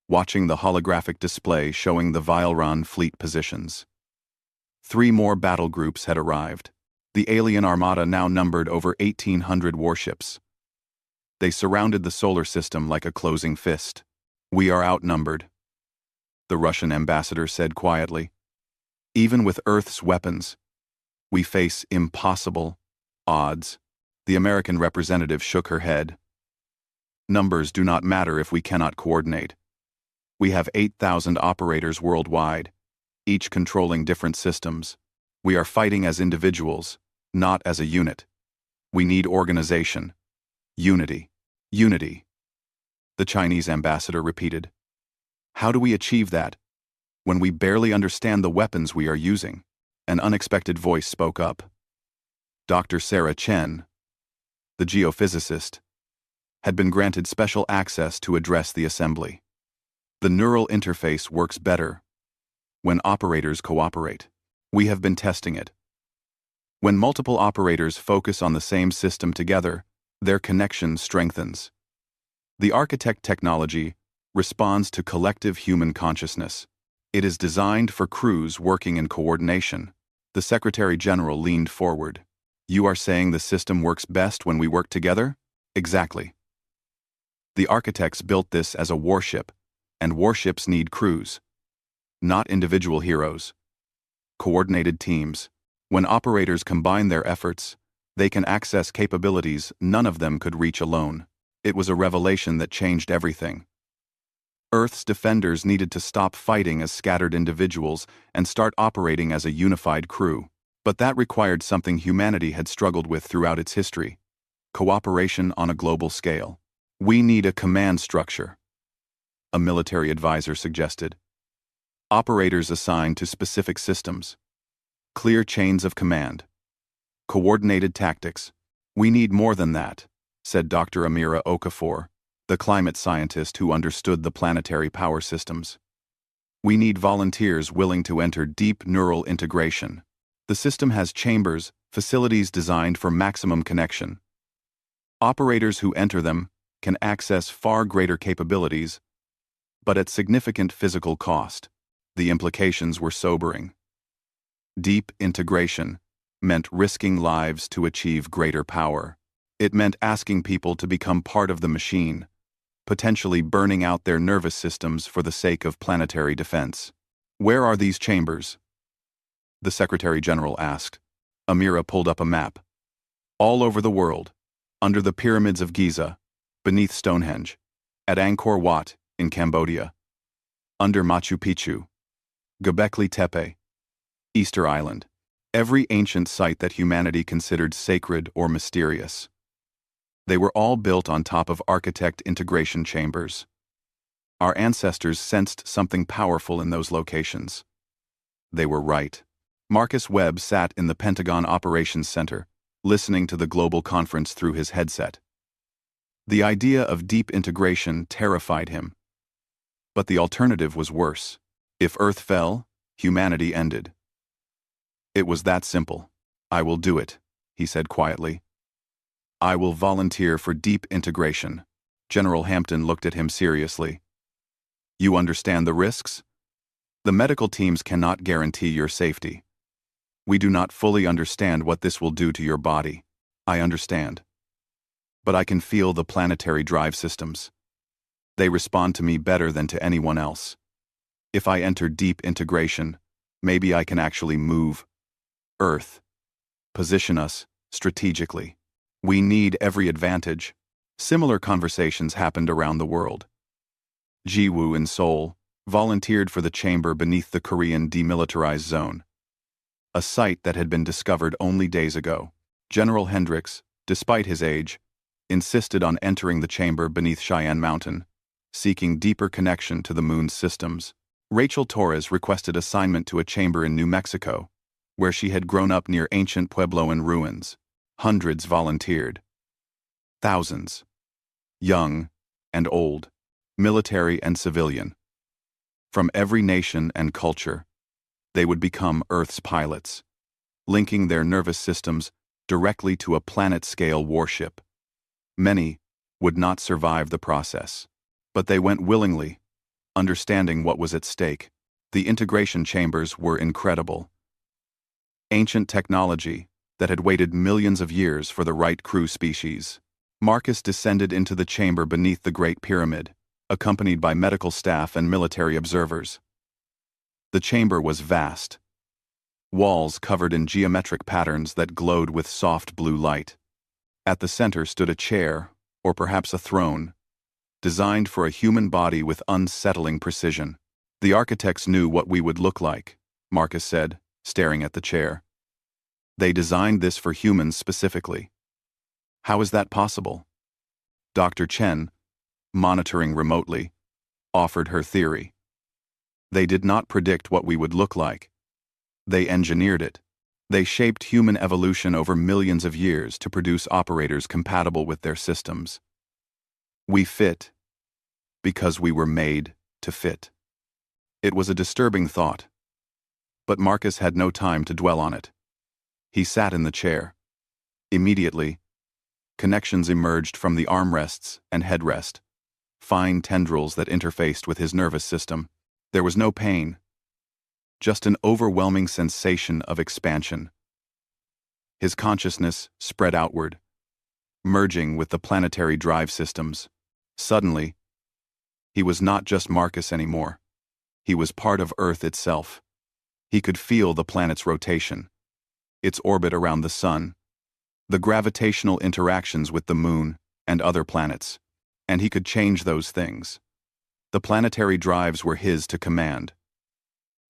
watching the holographic display showing the Vilron fleet positions. 3 more battle groups had arrived. The alien armada now numbered over 1,800 warships. They surrounded the solar system like a closing fist. We are outnumbered, the Russian ambassador said quietly. Even with Earth's weapons, we face impossible odds. The American representative shook her head. Numbers do not matter if we cannot coordinate. We have 8,000 operators worldwide, each controlling different systems. We are fighting as individuals, not as a unit. We need organization. Unity. Unity. The Chinese ambassador repeated. How do we achieve that when we barely understand the weapons we are using? An unexpected voice spoke up. Dr. Sarah Chen, the geophysicist, had been granted special access to address the assembly. The neural interface works better when operators cooperate. We have been testing it. When multiple operators focus on the same system together, their connection strengthens. The architect technology responds to collective human consciousness. It is designed for crews working in coordination. The Secretary General leaned forward. You are saying the system works best when we work together? Exactly. The architects built this as a warship, and warships need crews, not individual heroes. Coordinated teams. When operators combine their efforts, they can access capabilities none of them could reach alone. It was a revelation that changed everything. Earth's defenders needed to stop fighting as scattered individuals and start operating as a unified crew. But that required something humanity had struggled with throughout its history: cooperation on a global scale. We need a command structure, a military advisor suggested. Operators assigned to specific systems. Clear chains of command. Coordinated tactics. We need more than that, said Dr. Amira Okafor, the climate scientist who understood the planetary power systems. We need volunteers willing to enter deep neural integration. The system has chambers, facilities designed for maximum connection. Operators who enter them can access far greater capabilities, but at significant physical cost. The implications were sobering. Deep integration meant risking lives to achieve greater power. It meant asking people to become part of the machine, potentially burning out their nervous systems for the sake of planetary defense. Where are these chambers? The Secretary General asked. Amira pulled up a map. All over the world, under the pyramids of Giza, beneath Stonehenge, at Angkor Wat in Cambodia, under Machu Picchu, Göbekli Tepe, Easter Island, every ancient site that humanity considered sacred or mysterious. They were all built on top of architect integration chambers. Our ancestors sensed something powerful in those locations. They were right. Marcus Webb sat in the Pentagon Operations Center, listening to the global conference through his headset. The idea of deep integration terrified him. But the alternative was worse. If Earth fell, humanity ended. It was that simple. I will do it, he said quietly. I will volunteer for deep integration. General Hampton looked at him seriously. You understand the risks? The medical teams cannot guarantee your safety. We do not fully understand what this will do to your body. I understand. But I can feel the planetary drive systems. They respond to me better than to anyone else. If I enter deep integration, maybe I can actually move Earth. Position us strategically. We need every advantage. Similar conversations happened around the world. Jiwoo in Seoul volunteered for the chamber beneath the Korean demilitarized zone, a site that had been discovered only days ago. General Hendricks, despite his age, insisted on entering the chamber beneath Cheyenne Mountain, seeking deeper connection to the moon's systems. Rachel Torres requested assignment to a chamber in New Mexico, where she had grown up near ancient Puebloan ruins. Hundreds volunteered. Thousands. Young and old, military and civilian. From every nation and culture, they would become Earth's pilots, linking their nervous systems directly to a planet-scale warship. Many would not survive the process, but they went willingly, understanding what was at stake. The integration chambers were incredible. Ancient technology that had waited millions of years for the right crew species. Marcus descended into the chamber beneath the Great Pyramid, accompanied by medical staff and military observers. The chamber was vast. Walls covered in geometric patterns that glowed with soft blue light. At the center stood a chair, or perhaps a throne, designed for a human body with unsettling precision. The architects knew what we would look like, Marcus said, staring at the chair. They designed this for humans specifically. How is that possible? Dr. Chen, monitoring remotely, offered her theory. They did not predict what we would look like. They engineered it. They shaped human evolution over millions of years to produce operators compatible with their systems. We fit because we were made to fit. It was a disturbing thought, but Marcus had no time to dwell on it. He sat in the chair. Immediately, connections emerged from the armrests and headrest, fine tendrils that interfaced with his nervous system. There was no pain, just an overwhelming sensation of expansion. His consciousness spread outward, merging with the planetary drive systems. Suddenly, he was not just Marcus anymore. He was part of Earth itself. He could feel the planet's rotation, its orbit around the sun, the gravitational interactions with the moon and other planets, and he could change those things. The planetary drives were his to command,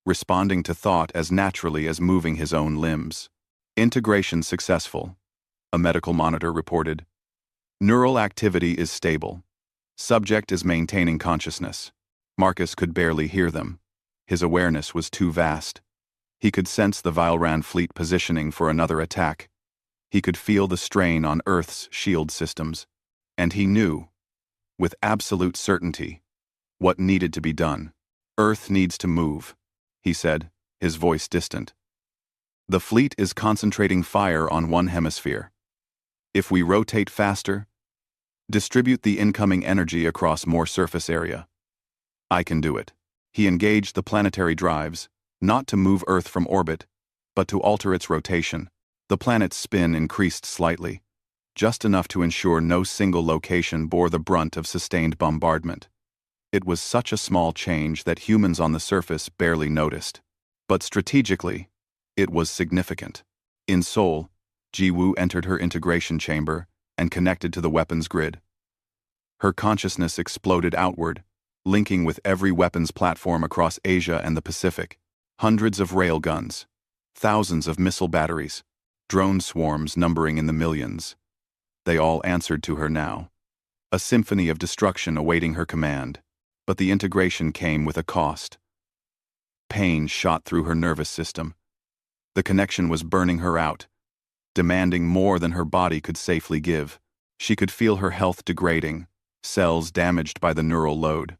responding to thought as naturally as moving his own limbs. Integration successful, a medical monitor reported. Neural activity is stable. Subject is maintaining consciousness. Marcus could barely hear them. His awareness was too vast. He could sense the Vilran fleet positioning for another attack. He could feel the strain on Earth's shield systems. And he knew with absolute certainty, what needed to be done. Earth needs to move, he said, his voice distant. The fleet is concentrating fire on one hemisphere. If we rotate faster, distribute the incoming energy across more surface area. I can do it. He engaged the planetary drives, not to move Earth from orbit, but to alter its rotation. The planet's spin increased slightly, just enough to ensure no single location bore the brunt of sustained bombardment. It was such a small change that humans on the surface barely noticed. But strategically, it was significant. In Seoul, Ji-woo entered her integration chamber and connected to the weapons grid. Her consciousness exploded outward, linking with every weapons platform across Asia and the Pacific. Hundreds of railguns, thousands of missile batteries, drone swarms numbering in the millions. They all answered to her now. A symphony of destruction awaiting her command. But the integration came with a cost. Pain shot through her nervous system. The connection was burning her out, demanding more than her body could safely give. She could feel her health degrading, cells damaged by the neural load.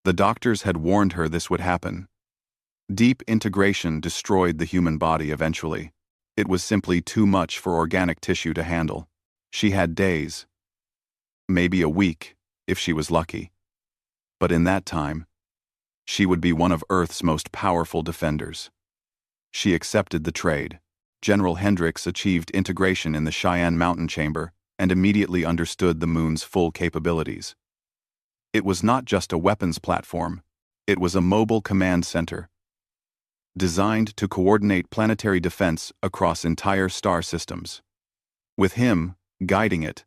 The doctors had warned her this would happen. Deep integration destroyed the human body eventually. It was simply too much for organic tissue to handle. She had days, maybe a week, if she was lucky. But in that time, she would be one of Earth's most powerful defenders. She accepted the trade. General Hendricks achieved integration in the Cheyenne Mountain Chamber and immediately understood the moon's full capabilities. It was not just a weapons platform, it was a mobile command center, designed to coordinate planetary defense across entire star systems. With him guiding it,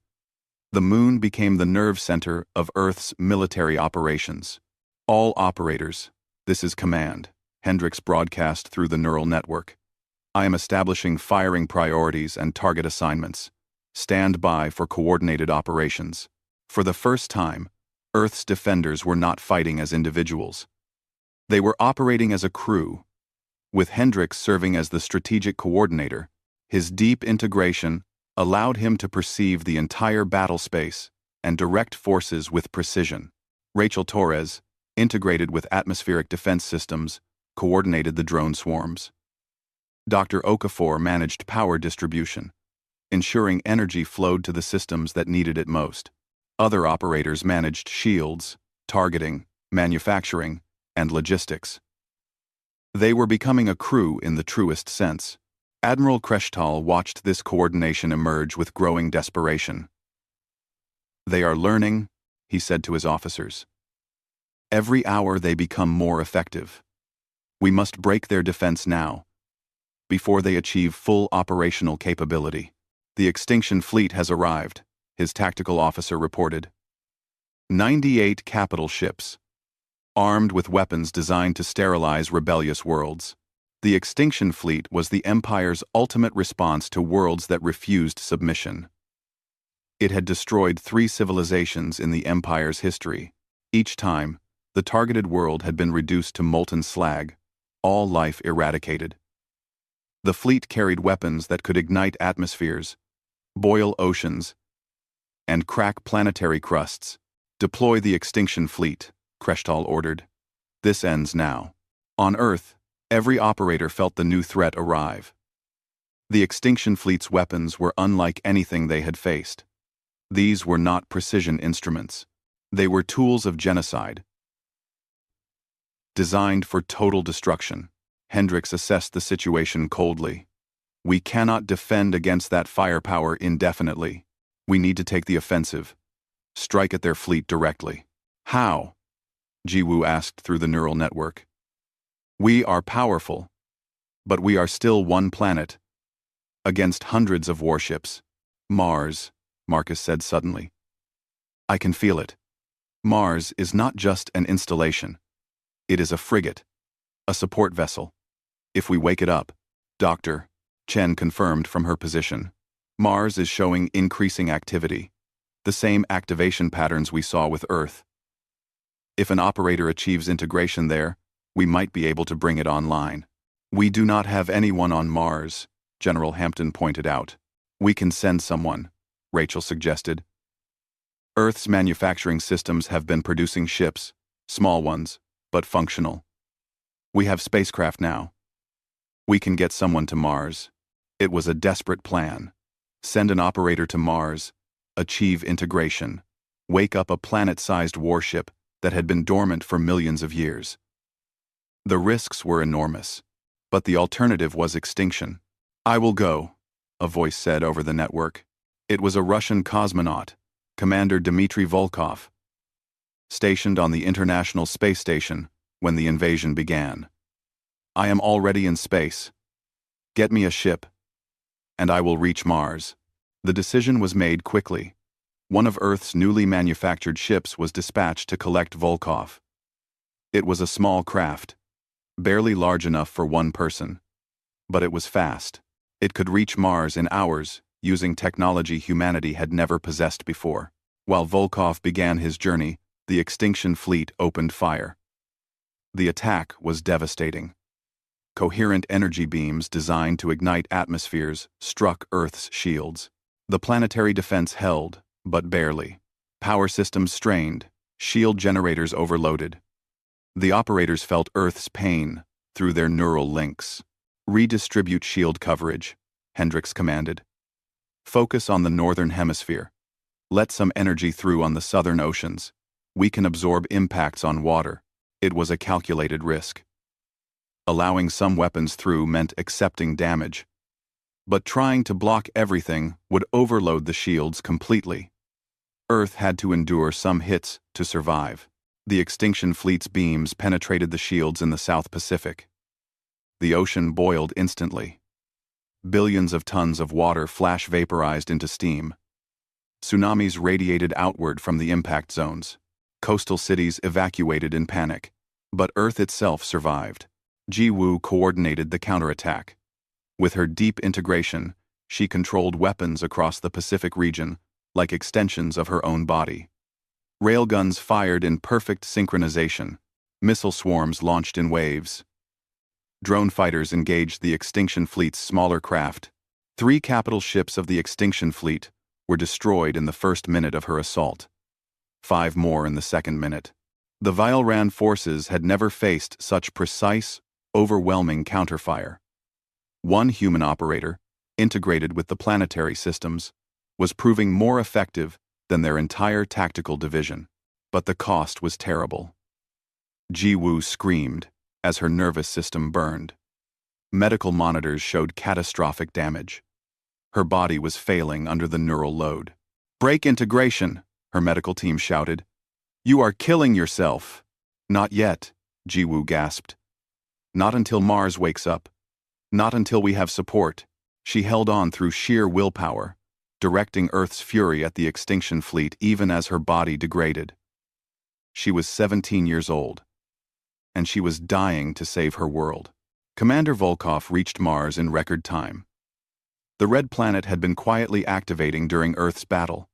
the moon became the nerve center of Earth's military operations. All operators, this is command, Hendricks broadcast through the neural network. I am establishing firing priorities and target assignments. Stand by for coordinated operations. For the first time, Earth's defenders were not fighting as individuals. They were operating as a crew, with Hendricks serving as the strategic coordinator. His deep integration allowed him to perceive the entire battle space and direct forces with precision. Rachel Torres, integrated with atmospheric defense systems, coordinated the drone swarms. Dr. Okafor managed power distribution, ensuring energy flowed to the systems that needed it most. Other operators managed shields, targeting, manufacturing, and logistics. They were becoming a crew in the truest sense. Admiral Kreshtal watched this coordination emerge with growing desperation. They are learning, he said to his officers. Every hour they become more effective. We must break their defense now, before they achieve full operational capability. The extinction fleet has arrived, his tactical officer reported. 98 capital ships, armed with weapons designed to sterilize rebellious worlds. The extinction fleet was the Empire's ultimate response to worlds that refused submission. It had destroyed 3 civilizations in the Empire's history. Each time, the targeted world had been reduced to molten slag, all life eradicated. The fleet carried weapons that could ignite atmospheres, boil oceans, and crack planetary crusts. Deploy the extinction fleet, Kreshtal ordered. This ends now. On Earth, every operator felt the new threat arrive. The extinction fleet's weapons were unlike anything they had faced. These were not precision instruments. They were tools of genocide, designed for total destruction. Hendricks assessed the situation coldly. We cannot defend against that firepower indefinitely. We need to take the offensive. Strike at their fleet directly. How? Ji-woo asked through the neural network. We are powerful, but we are still one planet, against hundreds of warships. Mars, Marcus said suddenly. I can feel it. Mars is not just an installation. It is a frigate, a support vessel. If we wake it up, Dr. Chen confirmed from her position. Mars is showing increasing activity, the same activation patterns we saw with Earth. If an operator achieves integration there, we might be able to bring it online. We do not have anyone on Mars, General Hampton pointed out. We can send someone, Rachel suggested. Earth's manufacturing systems have been producing ships, small ones, but functional. We have spacecraft now. We can get someone to Mars. It was a desperate plan. Send an operator to Mars, achieve integration, wake up a planet-sized warship that had been dormant for millions of years. The risks were enormous, but the alternative was extinction. "I will go," a voice said over the network. It was a Russian cosmonaut, Commander Dmitry Volkov, stationed on the International Space Station when the invasion began. "I am already in space. Get me a ship, and I will reach Mars." The decision was made quickly. One of Earth's newly manufactured ships was dispatched to collect Volkov. It was a small craft, barely large enough for one person. But it was fast. It could reach Mars in hours, using technology humanity had never possessed before. While Volkov began his journey, the extinction fleet opened fire. The attack was devastating. Coherent energy beams designed to ignite atmospheres struck Earth's shields. The planetary defense held, but barely. Power systems strained, shield generators overloaded. The operators felt Earth's pain through their neural links. "Redistribute shield coverage," Hendricks commanded. "Focus on the northern hemisphere. Let some energy through on the southern oceans. We can absorb impacts on water." It was a calculated risk. Allowing some weapons through meant accepting damage. But trying to block everything would overload the shields completely. Earth had to endure some hits to survive. The extinction fleet's beams penetrated the shields in the South Pacific. The ocean boiled instantly. Billions of tons of water flash vaporized into steam. Tsunamis radiated outward from the impact zones. Coastal cities evacuated in panic. But Earth itself survived. Ji-woo coordinated the counterattack. With her deep integration, she controlled weapons across the Pacific region, like extensions of her own body. Railguns fired in perfect synchronization. Missile swarms launched in waves. Drone fighters engaged the extinction fleet's smaller craft. 3 capital ships of the extinction fleet were destroyed in the first minute of her assault. 5 more in the second minute. The Vileran forces had never faced such precise, overwhelming counterfire. One human operator, integrated with the planetary systems, was proving more effective than their entire tactical division. But the cost was terrible. Ji-woo screamed as her nervous system burned. Medical monitors showed catastrophic damage. Her body was failing under the neural load. "Break integration," her medical team shouted. "You are killing yourself." "Not yet," Ji-woo gasped. "Not until Mars wakes up. Not until we have support." She held on through sheer willpower, directing Earth's fury at the extinction fleet even as her body degraded. She was 17 years old, and she was dying to save her world. Commander Volkov reached Mars in record time. The red planet had been quietly activating during Earth's battle,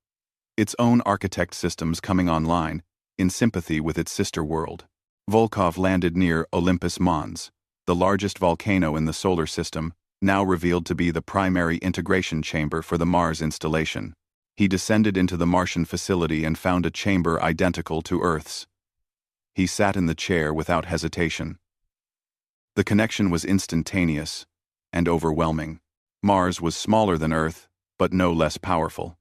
its own architect systems coming online in sympathy with its sister world. Volkov landed near Olympus Mons, the largest volcano in the solar system, now revealed to be the primary integration chamber for the Mars installation. He descended into the Martian facility and found a chamber identical to Earth's. He sat in the chair without hesitation. The connection was instantaneous and overwhelming. Mars was smaller than Earth, but no less powerful.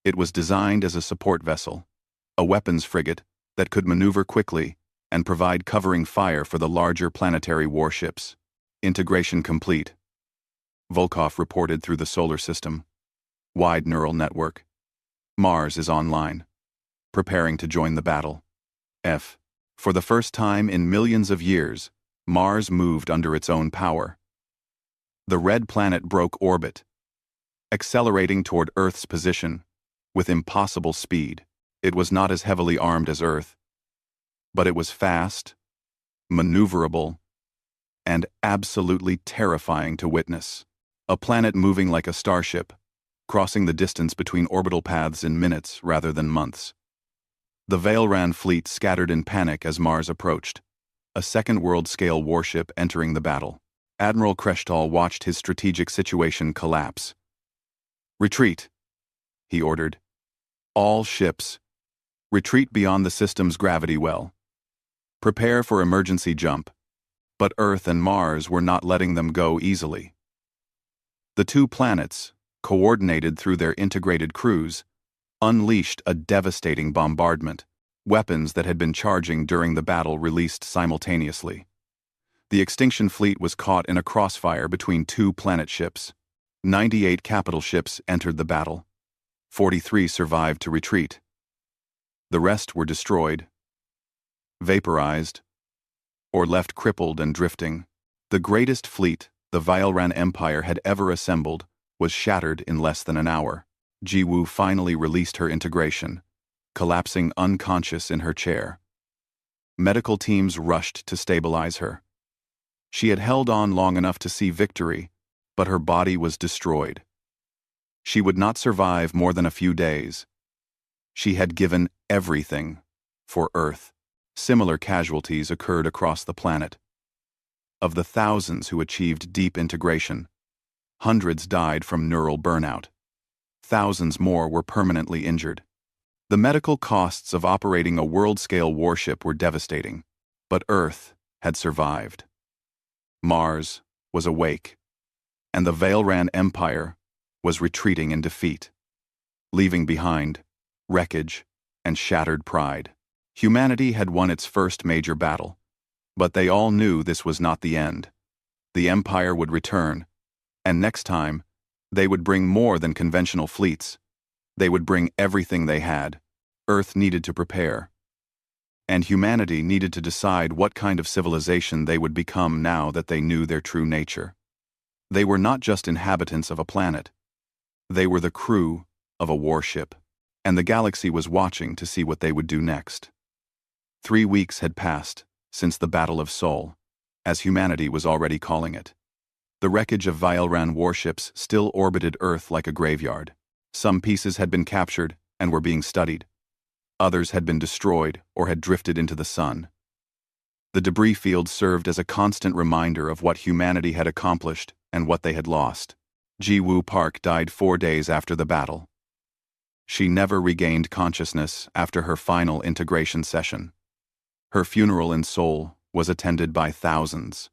It was designed as a support vessel, a weapons frigate that could maneuver quickly and provide covering fire for the larger planetary warships. "Integration complete," Volkov reported through the solar system. "Wide neural network. Mars is online, preparing to join the battle." For the first time in millions of years, Mars moved under its own power. The red planet broke orbit, accelerating toward Earth's position with impossible speed. It was not as heavily armed as Earth, but it was fast, maneuverable, and absolutely terrifying to witness. A planet moving like a starship, crossing the distance between orbital paths in minutes rather than months. The Vileran fleet scattered in panic as Mars approached, a second world-scale warship entering the battle. Admiral Kreshtal watched his strategic situation collapse. "Retreat," he ordered. "All ships Retreat beyond the system's gravity well. Prepare for emergency jump. But Earth and Mars were not letting them go easily. The two planets, coordinated through their integrated crews, unleashed a devastating bombardment, weapons that had been charging during the battle released simultaneously. The extinction fleet was caught in a crossfire between two planet ships. 98 capital ships entered the battle. 43 survived to retreat. The rest were destroyed, vaporized, or left crippled and drifting. The greatest fleet the Vialran Empire had ever assembled was shattered in less than an hour. Jiwoo finally released her integration, collapsing unconscious in her chair. Medical teams rushed to stabilize her. She had held on long enough to see victory, but her body was destroyed. She would not survive more than a few days. She had given everything for Earth. Similar casualties occurred across the planet. Of the thousands who achieved deep integration, hundreds died from neural burnout. Thousands more were permanently injured. The medical costs of operating a world-scale warship were devastating, but Earth had survived. Mars was awake, and the Vialran Empire was retreating in defeat, leaving behind wreckage and shattered pride. Humanity had won its first major battle, but they all knew this was not the end. The Empire would return, and next time, they would bring more than conventional fleets. They would bring everything they had. Earth needed to prepare, and humanity needed to decide what kind of civilization they would become now that they knew their true nature. They were not just inhabitants of a planet. They were the crew of a warship, and the galaxy was watching to see what they would do next. 3 weeks had passed since the Battle of Sol, as humanity was already calling it. The wreckage of Vialran warships still orbited Earth like a graveyard. Some pieces had been captured and were being studied. Others had been destroyed or had drifted into the sun. The debris field served as a constant reminder of what humanity had accomplished and what they had lost. Jiwoo Park died 4 days after the battle. She never regained consciousness after her final integration session. Her funeral in Seoul was attended by thousands,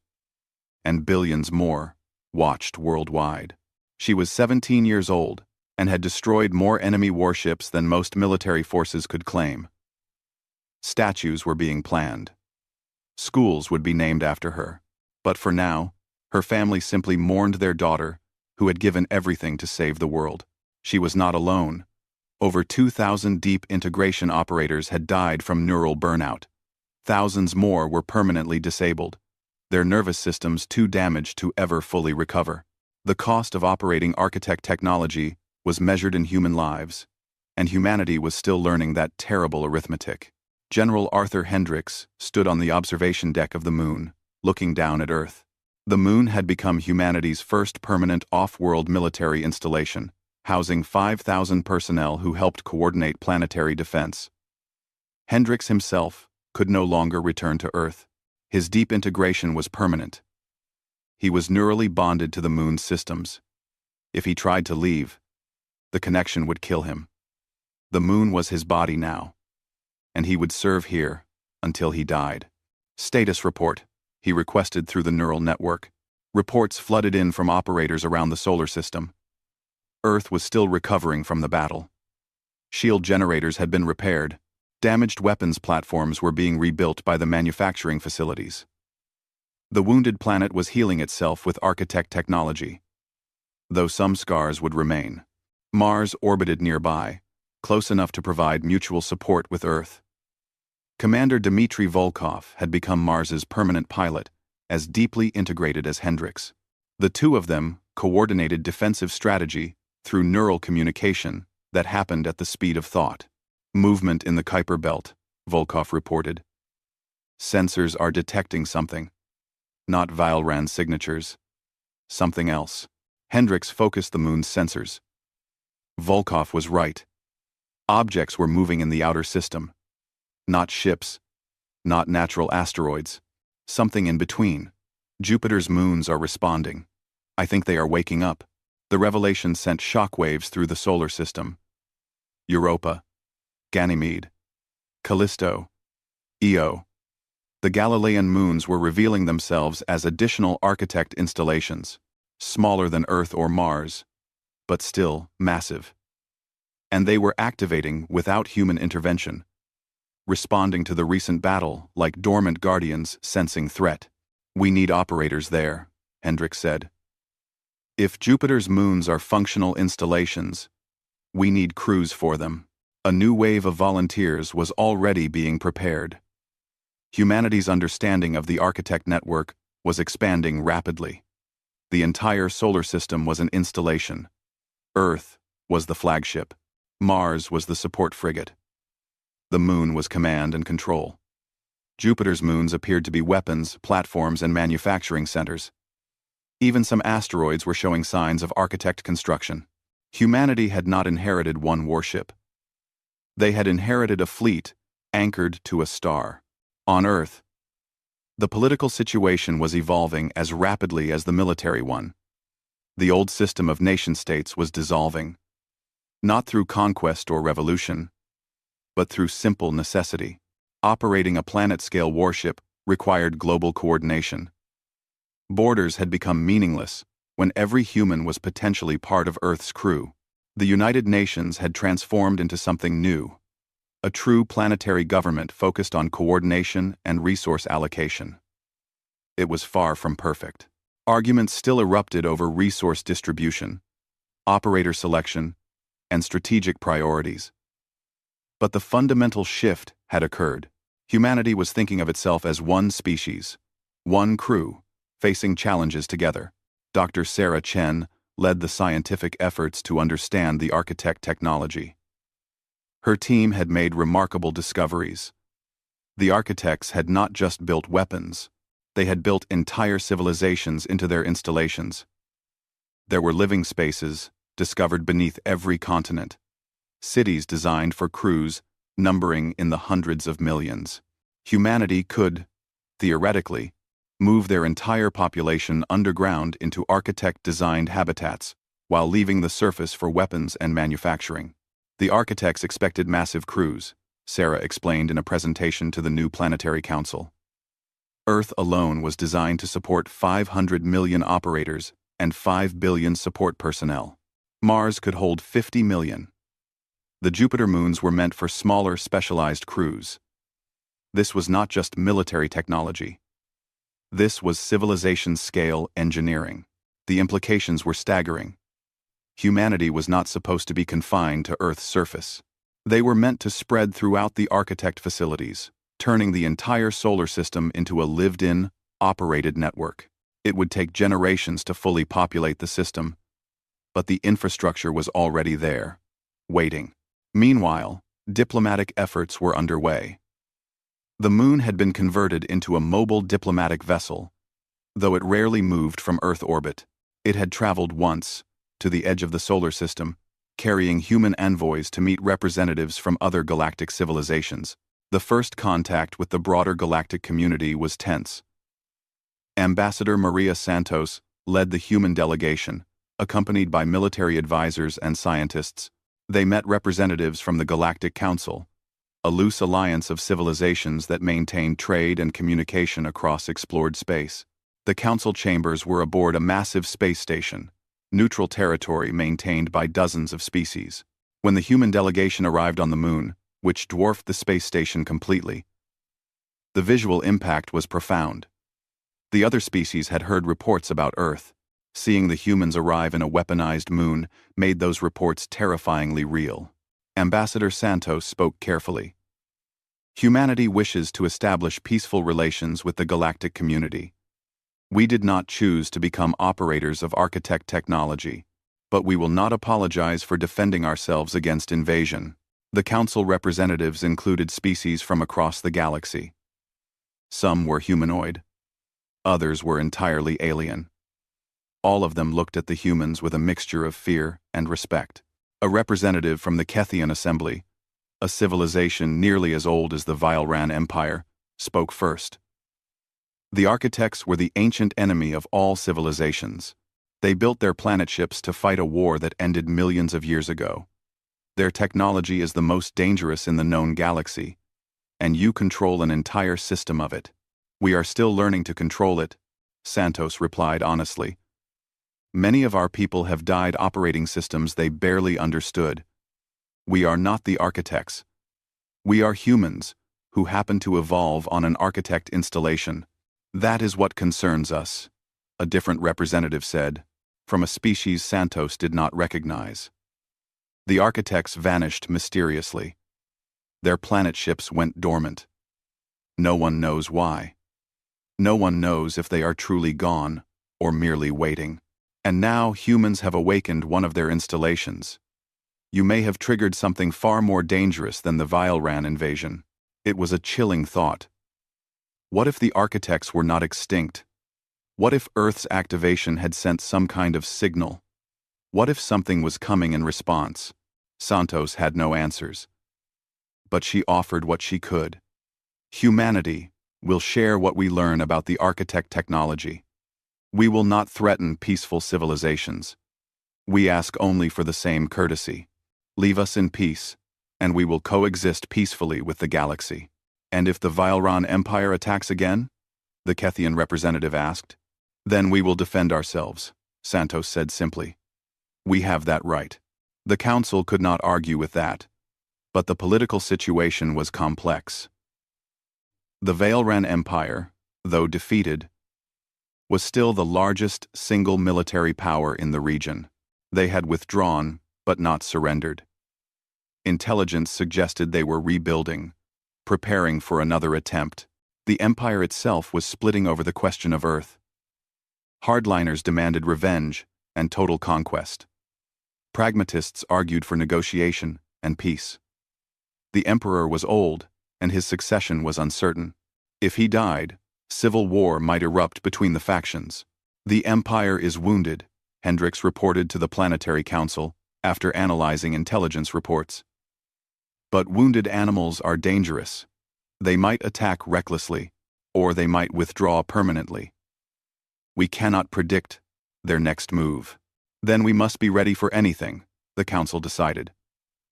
and billions more watched worldwide. She was 17 years old and had destroyed more enemy warships than most military forces could claim. Statues were being planned. Schools would be named after her. But for now, her family simply mourned their daughter, who had given everything to save the world. She was not alone. Over 2,000 deep integration operators had died from neural burnout. Thousands more were permanently disabled, their nervous systems too damaged to ever fully recover. The cost of operating architect technology was measured in human lives, and humanity was still learning that terrible arithmetic. General Arthur Hendricks stood on the observation deck of the Moon, looking down at Earth. The Moon had become humanity's first permanent off-world military installation, housing 5,000 personnel who helped coordinate planetary defense. Hendricks himself could no longer return to Earth. His deep integration was permanent. He was neurally bonded to the Moon's systems. If he tried to leave, the connection would kill him. The Moon was his body now, and he would serve here until he died. Status report, he requested through the neural network. Reports flooded in from operators around the solar system. Earth was still recovering from the battle. Shield generators had been repaired. Damaged weapons platforms were being rebuilt by the manufacturing facilities. The wounded planet was healing itself with architect technology, though some scars would remain. Mars orbited nearby, close enough to provide mutual support with Earth. Commander Dmitry Volkov had become Mars's permanent pilot, as deeply integrated as Hendricks. The two of them coordinated defensive strategy through neural communication that happened at the speed of thought. Movement in the Kuiper Belt, Volkov reported. Sensors are detecting something. Not Vialran signatures. Something else. Hendricks focused the Moon's sensors. Volkov was right. Objects were moving in the outer system. Not ships. Not natural asteroids. Something in between. Jupiter's moons are responding. I think they are waking up. The revelation sent shockwaves through the solar system. Europa, Ganymede, Callisto, Io. The Galilean moons were revealing themselves as additional architect installations, smaller than Earth or Mars, but still massive. And they were activating without human intervention, responding to the recent battle like dormant guardians sensing threat. "We need operators there," Hendricks said. "If Jupiter's moons are functional installations, we need crews for them." A new wave of volunteers was already being prepared. Humanity's understanding of the architect network was expanding rapidly. The entire solar system was an installation. Earth was the flagship. Mars was the support frigate. The moon was command and control. Jupiter's moons appeared to be weapons, platforms, and manufacturing centers. Even some asteroids were showing signs of architect construction. Humanity had not inherited one warship. They had inherited a fleet anchored to a star. On Earth, the political situation was evolving as rapidly as the military one. The old system of nation-states was dissolving, not through conquest or revolution, but through simple necessity. Operating a planet-scale warship required global coordination. Borders had become meaningless when every human was potentially part of Earth's crew. The United Nations had transformed into something new, a true planetary government focused on coordination and resource allocation. It was far from perfect. Arguments still erupted over resource distribution, operator selection, and strategic priorities. But the fundamental shift had occurred. Humanity was thinking of itself as one species, one crew, facing challenges together. Dr. Sarah Chen led the scientific efforts to understand the architect technology. Her team had made remarkable discoveries. The architects had not just built weapons, they had built entire civilizations into their installations. There were living spaces discovered beneath every continent, cities designed for crews numbering in the hundreds of millions. Humanity could, theoretically, move their entire population underground into architect-designed habitats, while leaving the surface for weapons and manufacturing. The architects expected massive crews, Sarah explained in a presentation to the new Planetary Council. Earth alone was designed to support 500 million operators and 5 billion support personnel. Mars could hold 50 million. The Jupiter moons were meant for smaller, specialized crews. This was not just military technology. This was civilization-scale engineering. The implications were staggering. Humanity was not supposed to be confined to Earth's surface. They were meant to spread throughout the architect facilities, turning the entire solar system into a lived-in, operated network. It would take generations to fully populate the system, but the infrastructure was already there, waiting. Meanwhile, diplomatic efforts were underway. The moon had been converted into a mobile diplomatic vessel. Though it rarely moved from Earth orbit, it had traveled once, to the edge of the solar system, carrying human envoys to meet representatives from other galactic civilizations. The first contact with the broader galactic community was tense. Ambassador Maria Santos led the human delegation, accompanied by military advisors and scientists. They met representatives from the Galactic Council, a loose alliance of civilizations that maintained trade and communication across explored space. The council chambers were aboard a massive space station, neutral territory maintained by dozens of species. When the human delegation arrived on the moon, which dwarfed the space station completely, the visual impact was profound. The other species had heard reports about Earth. Seeing the humans arrive in a weaponized moon made those reports terrifyingly real. Ambassador Santos spoke carefully. Humanity wishes to establish peaceful relations with the galactic community. We did not choose to become operators of architect technology, but we will not apologize for defending ourselves against invasion. The council representatives included species from across the galaxy. Some were humanoid. Others were entirely alien. All of them looked at the humans with a mixture of fear and respect. A representative from the Kethian Assembly, a civilization nearly as old as the Vileran Empire, spoke first. The architects were the ancient enemy of all civilizations. They built their planet ships to fight a war that ended millions of years ago. Their technology is the most dangerous in the known galaxy, and you control an entire system of it. We are still learning to control it, Santos replied honestly. Many of our people have died operating systems they barely understood. We are not the architects. We are humans, who happen to evolve on an architect installation. That is what concerns us, a different representative said, from a species Santos did not recognize. The architects vanished mysteriously. Their planet ships went dormant. No one knows why. No one knows if they are truly gone, or merely waiting. And now humans have awakened one of their installations. You may have triggered something far more dangerous than the Vileran invasion. It was a chilling thought. What if the architects were not extinct? What if Earth's activation had sent some kind of signal? What if something was coming in response? Santos had no answers. But she offered what she could. Humanity will share what we learn about the architect technology. We will not threaten peaceful civilizations. We ask only for the same courtesy. Leave us in peace, and we will coexist peacefully with the galaxy. And if the Vileran Empire attacks again? The Kethian representative asked. Then we will defend ourselves, Santos said simply. We have that right. The Council could not argue with that. But the political situation was complex. The Vileran Empire, though defeated, was still the largest single military power in the region. They had withdrawn, but not surrendered. Intelligence suggested they were rebuilding, preparing for another attempt. The empire itself was splitting over the question of Earth. Hardliners demanded revenge and total conquest. Pragmatists argued for negotiation and peace. The emperor was old, and his succession was uncertain. If he died, civil war might erupt between the factions. The empire is wounded, Hendricks reported to the Planetary Council after analyzing intelligence reports. But wounded animals are dangerous. They might attack recklessly, or they might withdraw permanently. We cannot predict their next move. Then we must be ready for anything, the Council decided.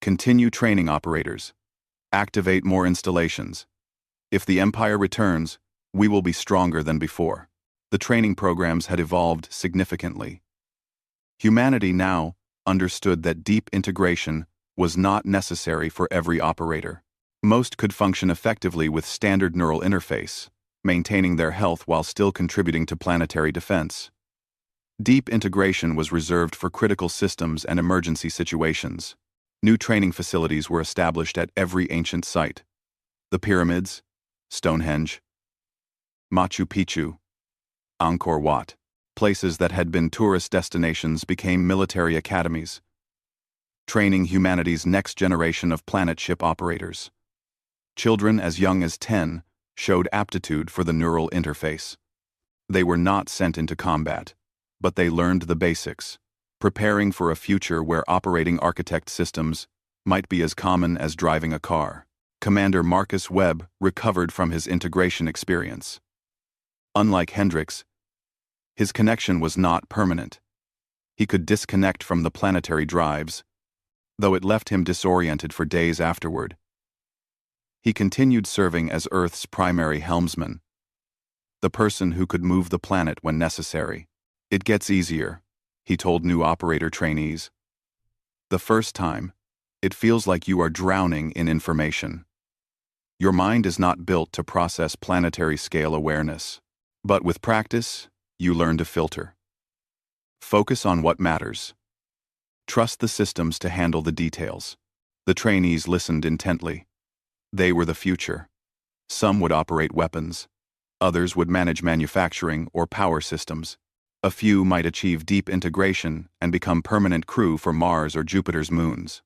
Continue training operators. Activate more installations. If the Empire returns, we will be stronger than before. The training programs had evolved significantly. Humanity now understood that deep integration was not necessary for every operator. Most could function effectively with standard neural interface, maintaining their health while still contributing to planetary defense. Deep integration was reserved for critical systems and emergency situations. New training facilities were established at every ancient site. The pyramids, Stonehenge, Machu Picchu, Angkor Wat, places that had been tourist destinations became military academies, training humanity's next generation of planet ship operators. Children as young as 10 showed aptitude for the neural interface. They were not sent into combat, but they learned the basics, preparing for a future where operating architect systems might be as common as driving a car. Commander Marcus Webb recovered from his integration experience. Unlike Hendricks, his connection was not permanent. He could disconnect from the planetary drives, though it left him disoriented for days afterward. He continued serving as Earth's primary helmsman, the person who could move the planet when necessary. It gets easier, he told new operator trainees. The first time, it feels like you are drowning in information. Your mind is not built to process planetary-scale awareness. But with practice, you learn to filter. Focus on what matters. Trust the systems to handle the details. The trainees listened intently. They were the future. Some would operate weapons. Others would manage manufacturing or power systems. A few might achieve deep integration and become permanent crew for Mars or Jupiter's moons.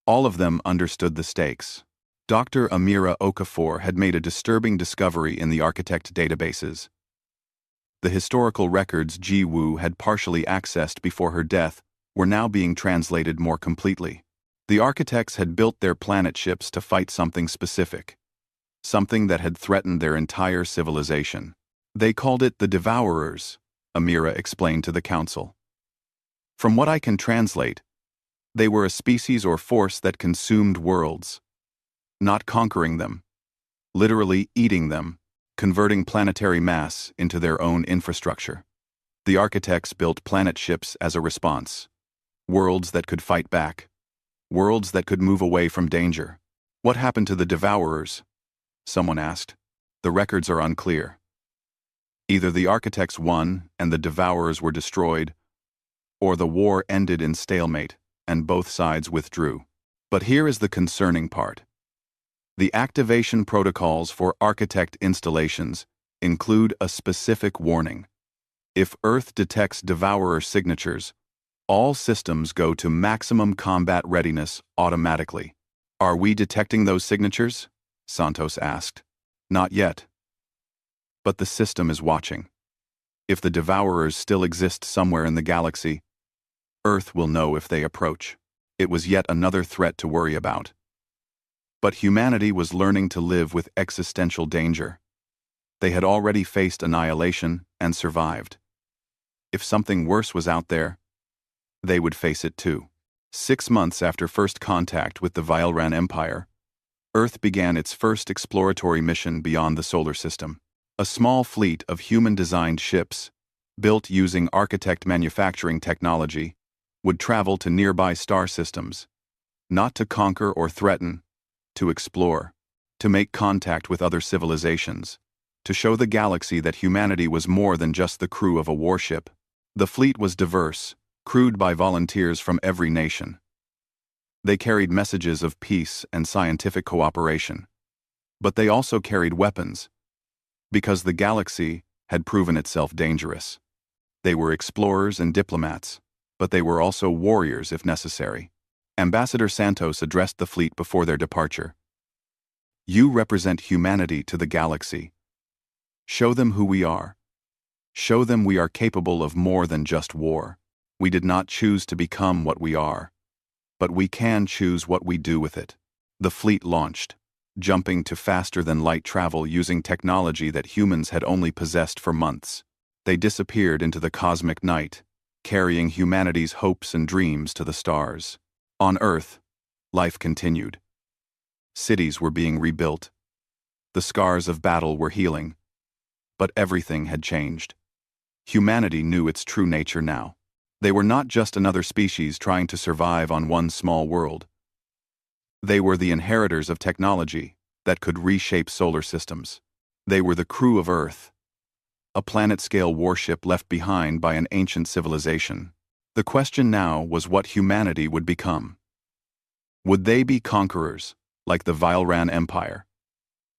All of them understood the stakes. Dr. Amira Okafor had made a disturbing discovery in the architect databases. The historical records Ji Wu had partially accessed before her death were now being translated more completely. The architects had built their planet ships to fight something specific, something that had threatened their entire civilization. They called it the Devourers, Amira explained to the Council. From what I can translate, they were a species or force that consumed worlds, not conquering them, literally eating them, converting planetary mass into their own infrastructure. The architects built planet ships as a response, worlds that could fight back, worlds that could move away from danger. What happened to the devourers? Someone asked. The records are unclear. Either the architects won and the devourers were destroyed, or the war ended in stalemate and both sides withdrew. But here is the concerning part. The activation protocols for architect installations include a specific warning. If Earth detects devourer signatures, all systems go to maximum combat readiness automatically. Are we detecting those signatures? Santos asked. Not yet. But the system is watching. If the devourers still exist somewhere in the galaxy, Earth will know if they approach. It was yet another threat to worry about. But humanity was learning to live with existential danger. They had already faced annihilation and survived. If something worse was out there, they would face it too. 6 months after first contact with the Vylran Empire, Earth began its first exploratory mission beyond the solar system. A small fleet of human-designed ships, built using architect manufacturing technology, would travel to nearby star systems, not to conquer or threaten, to explore, to make contact with other civilizations, to show the galaxy that humanity was more than just the crew of a warship. The fleet was diverse, crewed by volunteers from every nation. They carried messages of peace and scientific cooperation. But they also carried weapons, because the galaxy had proven itself dangerous. They were explorers and diplomats, but they were also warriors if necessary. Ambassador Santos addressed the fleet before their departure. You represent humanity to the galaxy. Show them who we are. Show them we are capable of more than just war. We did not choose to become what we are, but we can choose what we do with it. The fleet launched, jumping to faster-than-light travel using technology that humans had only possessed for months. They disappeared into the cosmic night, carrying humanity's hopes and dreams to the stars. On Earth, life continued. Cities were being rebuilt. The scars of battle were healing. But everything had changed. Humanity knew its true nature now. They were not just another species trying to survive on one small world. They were the inheritors of technology that could reshape solar systems. They were the crew of Earth, a planet-scale warship left behind by an ancient civilization. The question now was what humanity would become. Would they be conquerors, like the Vylran Empire?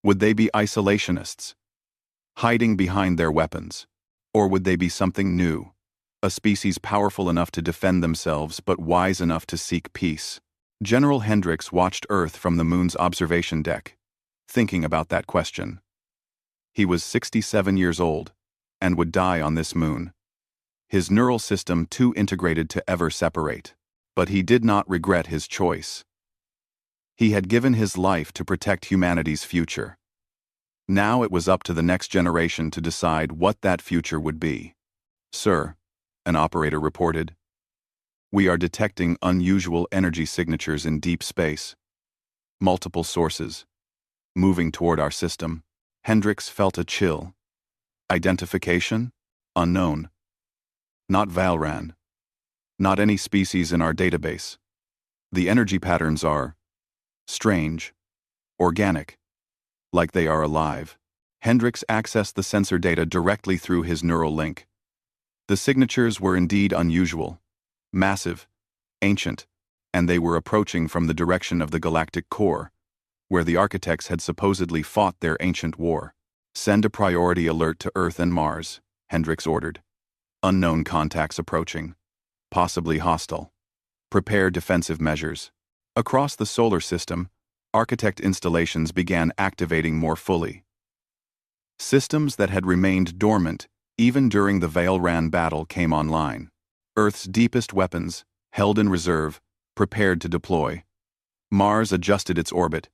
Would they be isolationists, hiding behind their weapons? Or would they be something new, a species powerful enough to defend themselves but wise enough to seek peace? General Hendricks watched Earth from the moon's observation deck, thinking about that question. He was 67 years old, and would die on this moon. His neural system too integrated to ever separate. But he did not regret his choice. He had given his life to protect humanity's future. Now it was up to the next generation to decide what that future would be. Sir, an operator reported, we are detecting unusual energy signatures in deep space. Multiple sources. Moving toward our system. Hendricks felt a chill. Identification? Unknown. Not Vylran. Not any species in our database. The energy patterns are strange, organic, like they are alive. Hendricks accessed the sensor data directly through his neural link. The signatures were indeed unusual, massive, ancient, and they were approaching from the direction of the galactic core, where the architects had supposedly fought their ancient war. Send a priority alert to Earth and Mars, Hendricks ordered. Unknown contacts approaching, possibly hostile. Prepare defensive measures. Across the solar system, architect installations began activating more fully. Systems that had remained dormant even during the Vylran battle came online. Earth's deepest weapons, held in reserve, prepared to deploy. Mars adjusted its orbit,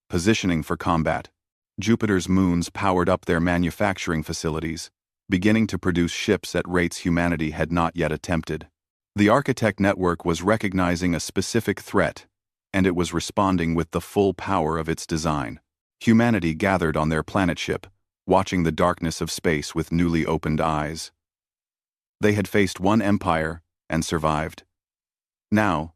positioning for combat. Jupiter's moons powered up their manufacturing facilities, beginning to produce ships at rates humanity had not yet attempted. The architect network was recognizing a specific threat, and it was responding with the full power of its design. Humanity gathered on their planet ship, watching the darkness of space with newly opened eyes. They had faced one empire and survived. Now,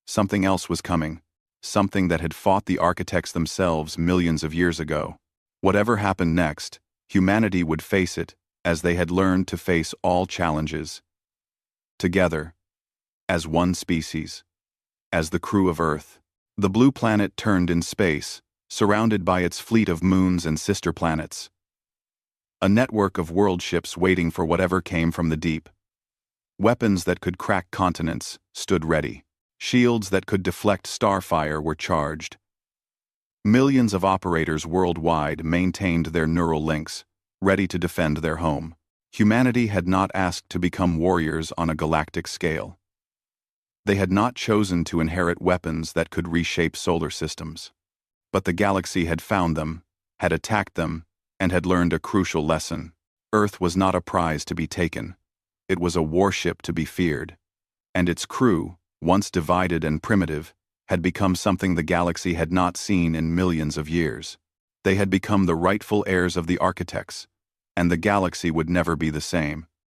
something else was coming, something that had fought the architects themselves millions of years ago. Whatever happened next, humanity would face it, as they had learned to face all challenges. Together, as one species, as the crew of Earth. The blue planet turned in space, surrounded by its fleet of moons and sister planets. A network of world ships waiting for whatever came from the deep. Weapons that could crack continents stood ready. Shields that could deflect starfire were charged. Millions of operators worldwide maintained their neural links, ready to defend their home. Humanity had not asked to become warriors on a galactic scale. They had not chosen to inherit weapons that could reshape solar systems. But the galaxy had found them, had attacked them, and had learned a crucial lesson. Earth was not a prize to be taken. It was a warship to be feared. And its crew, once divided and primitive, had become something the galaxy had not seen in millions of years. They had become the rightful heirs of the architects, and the galaxy would never be the same.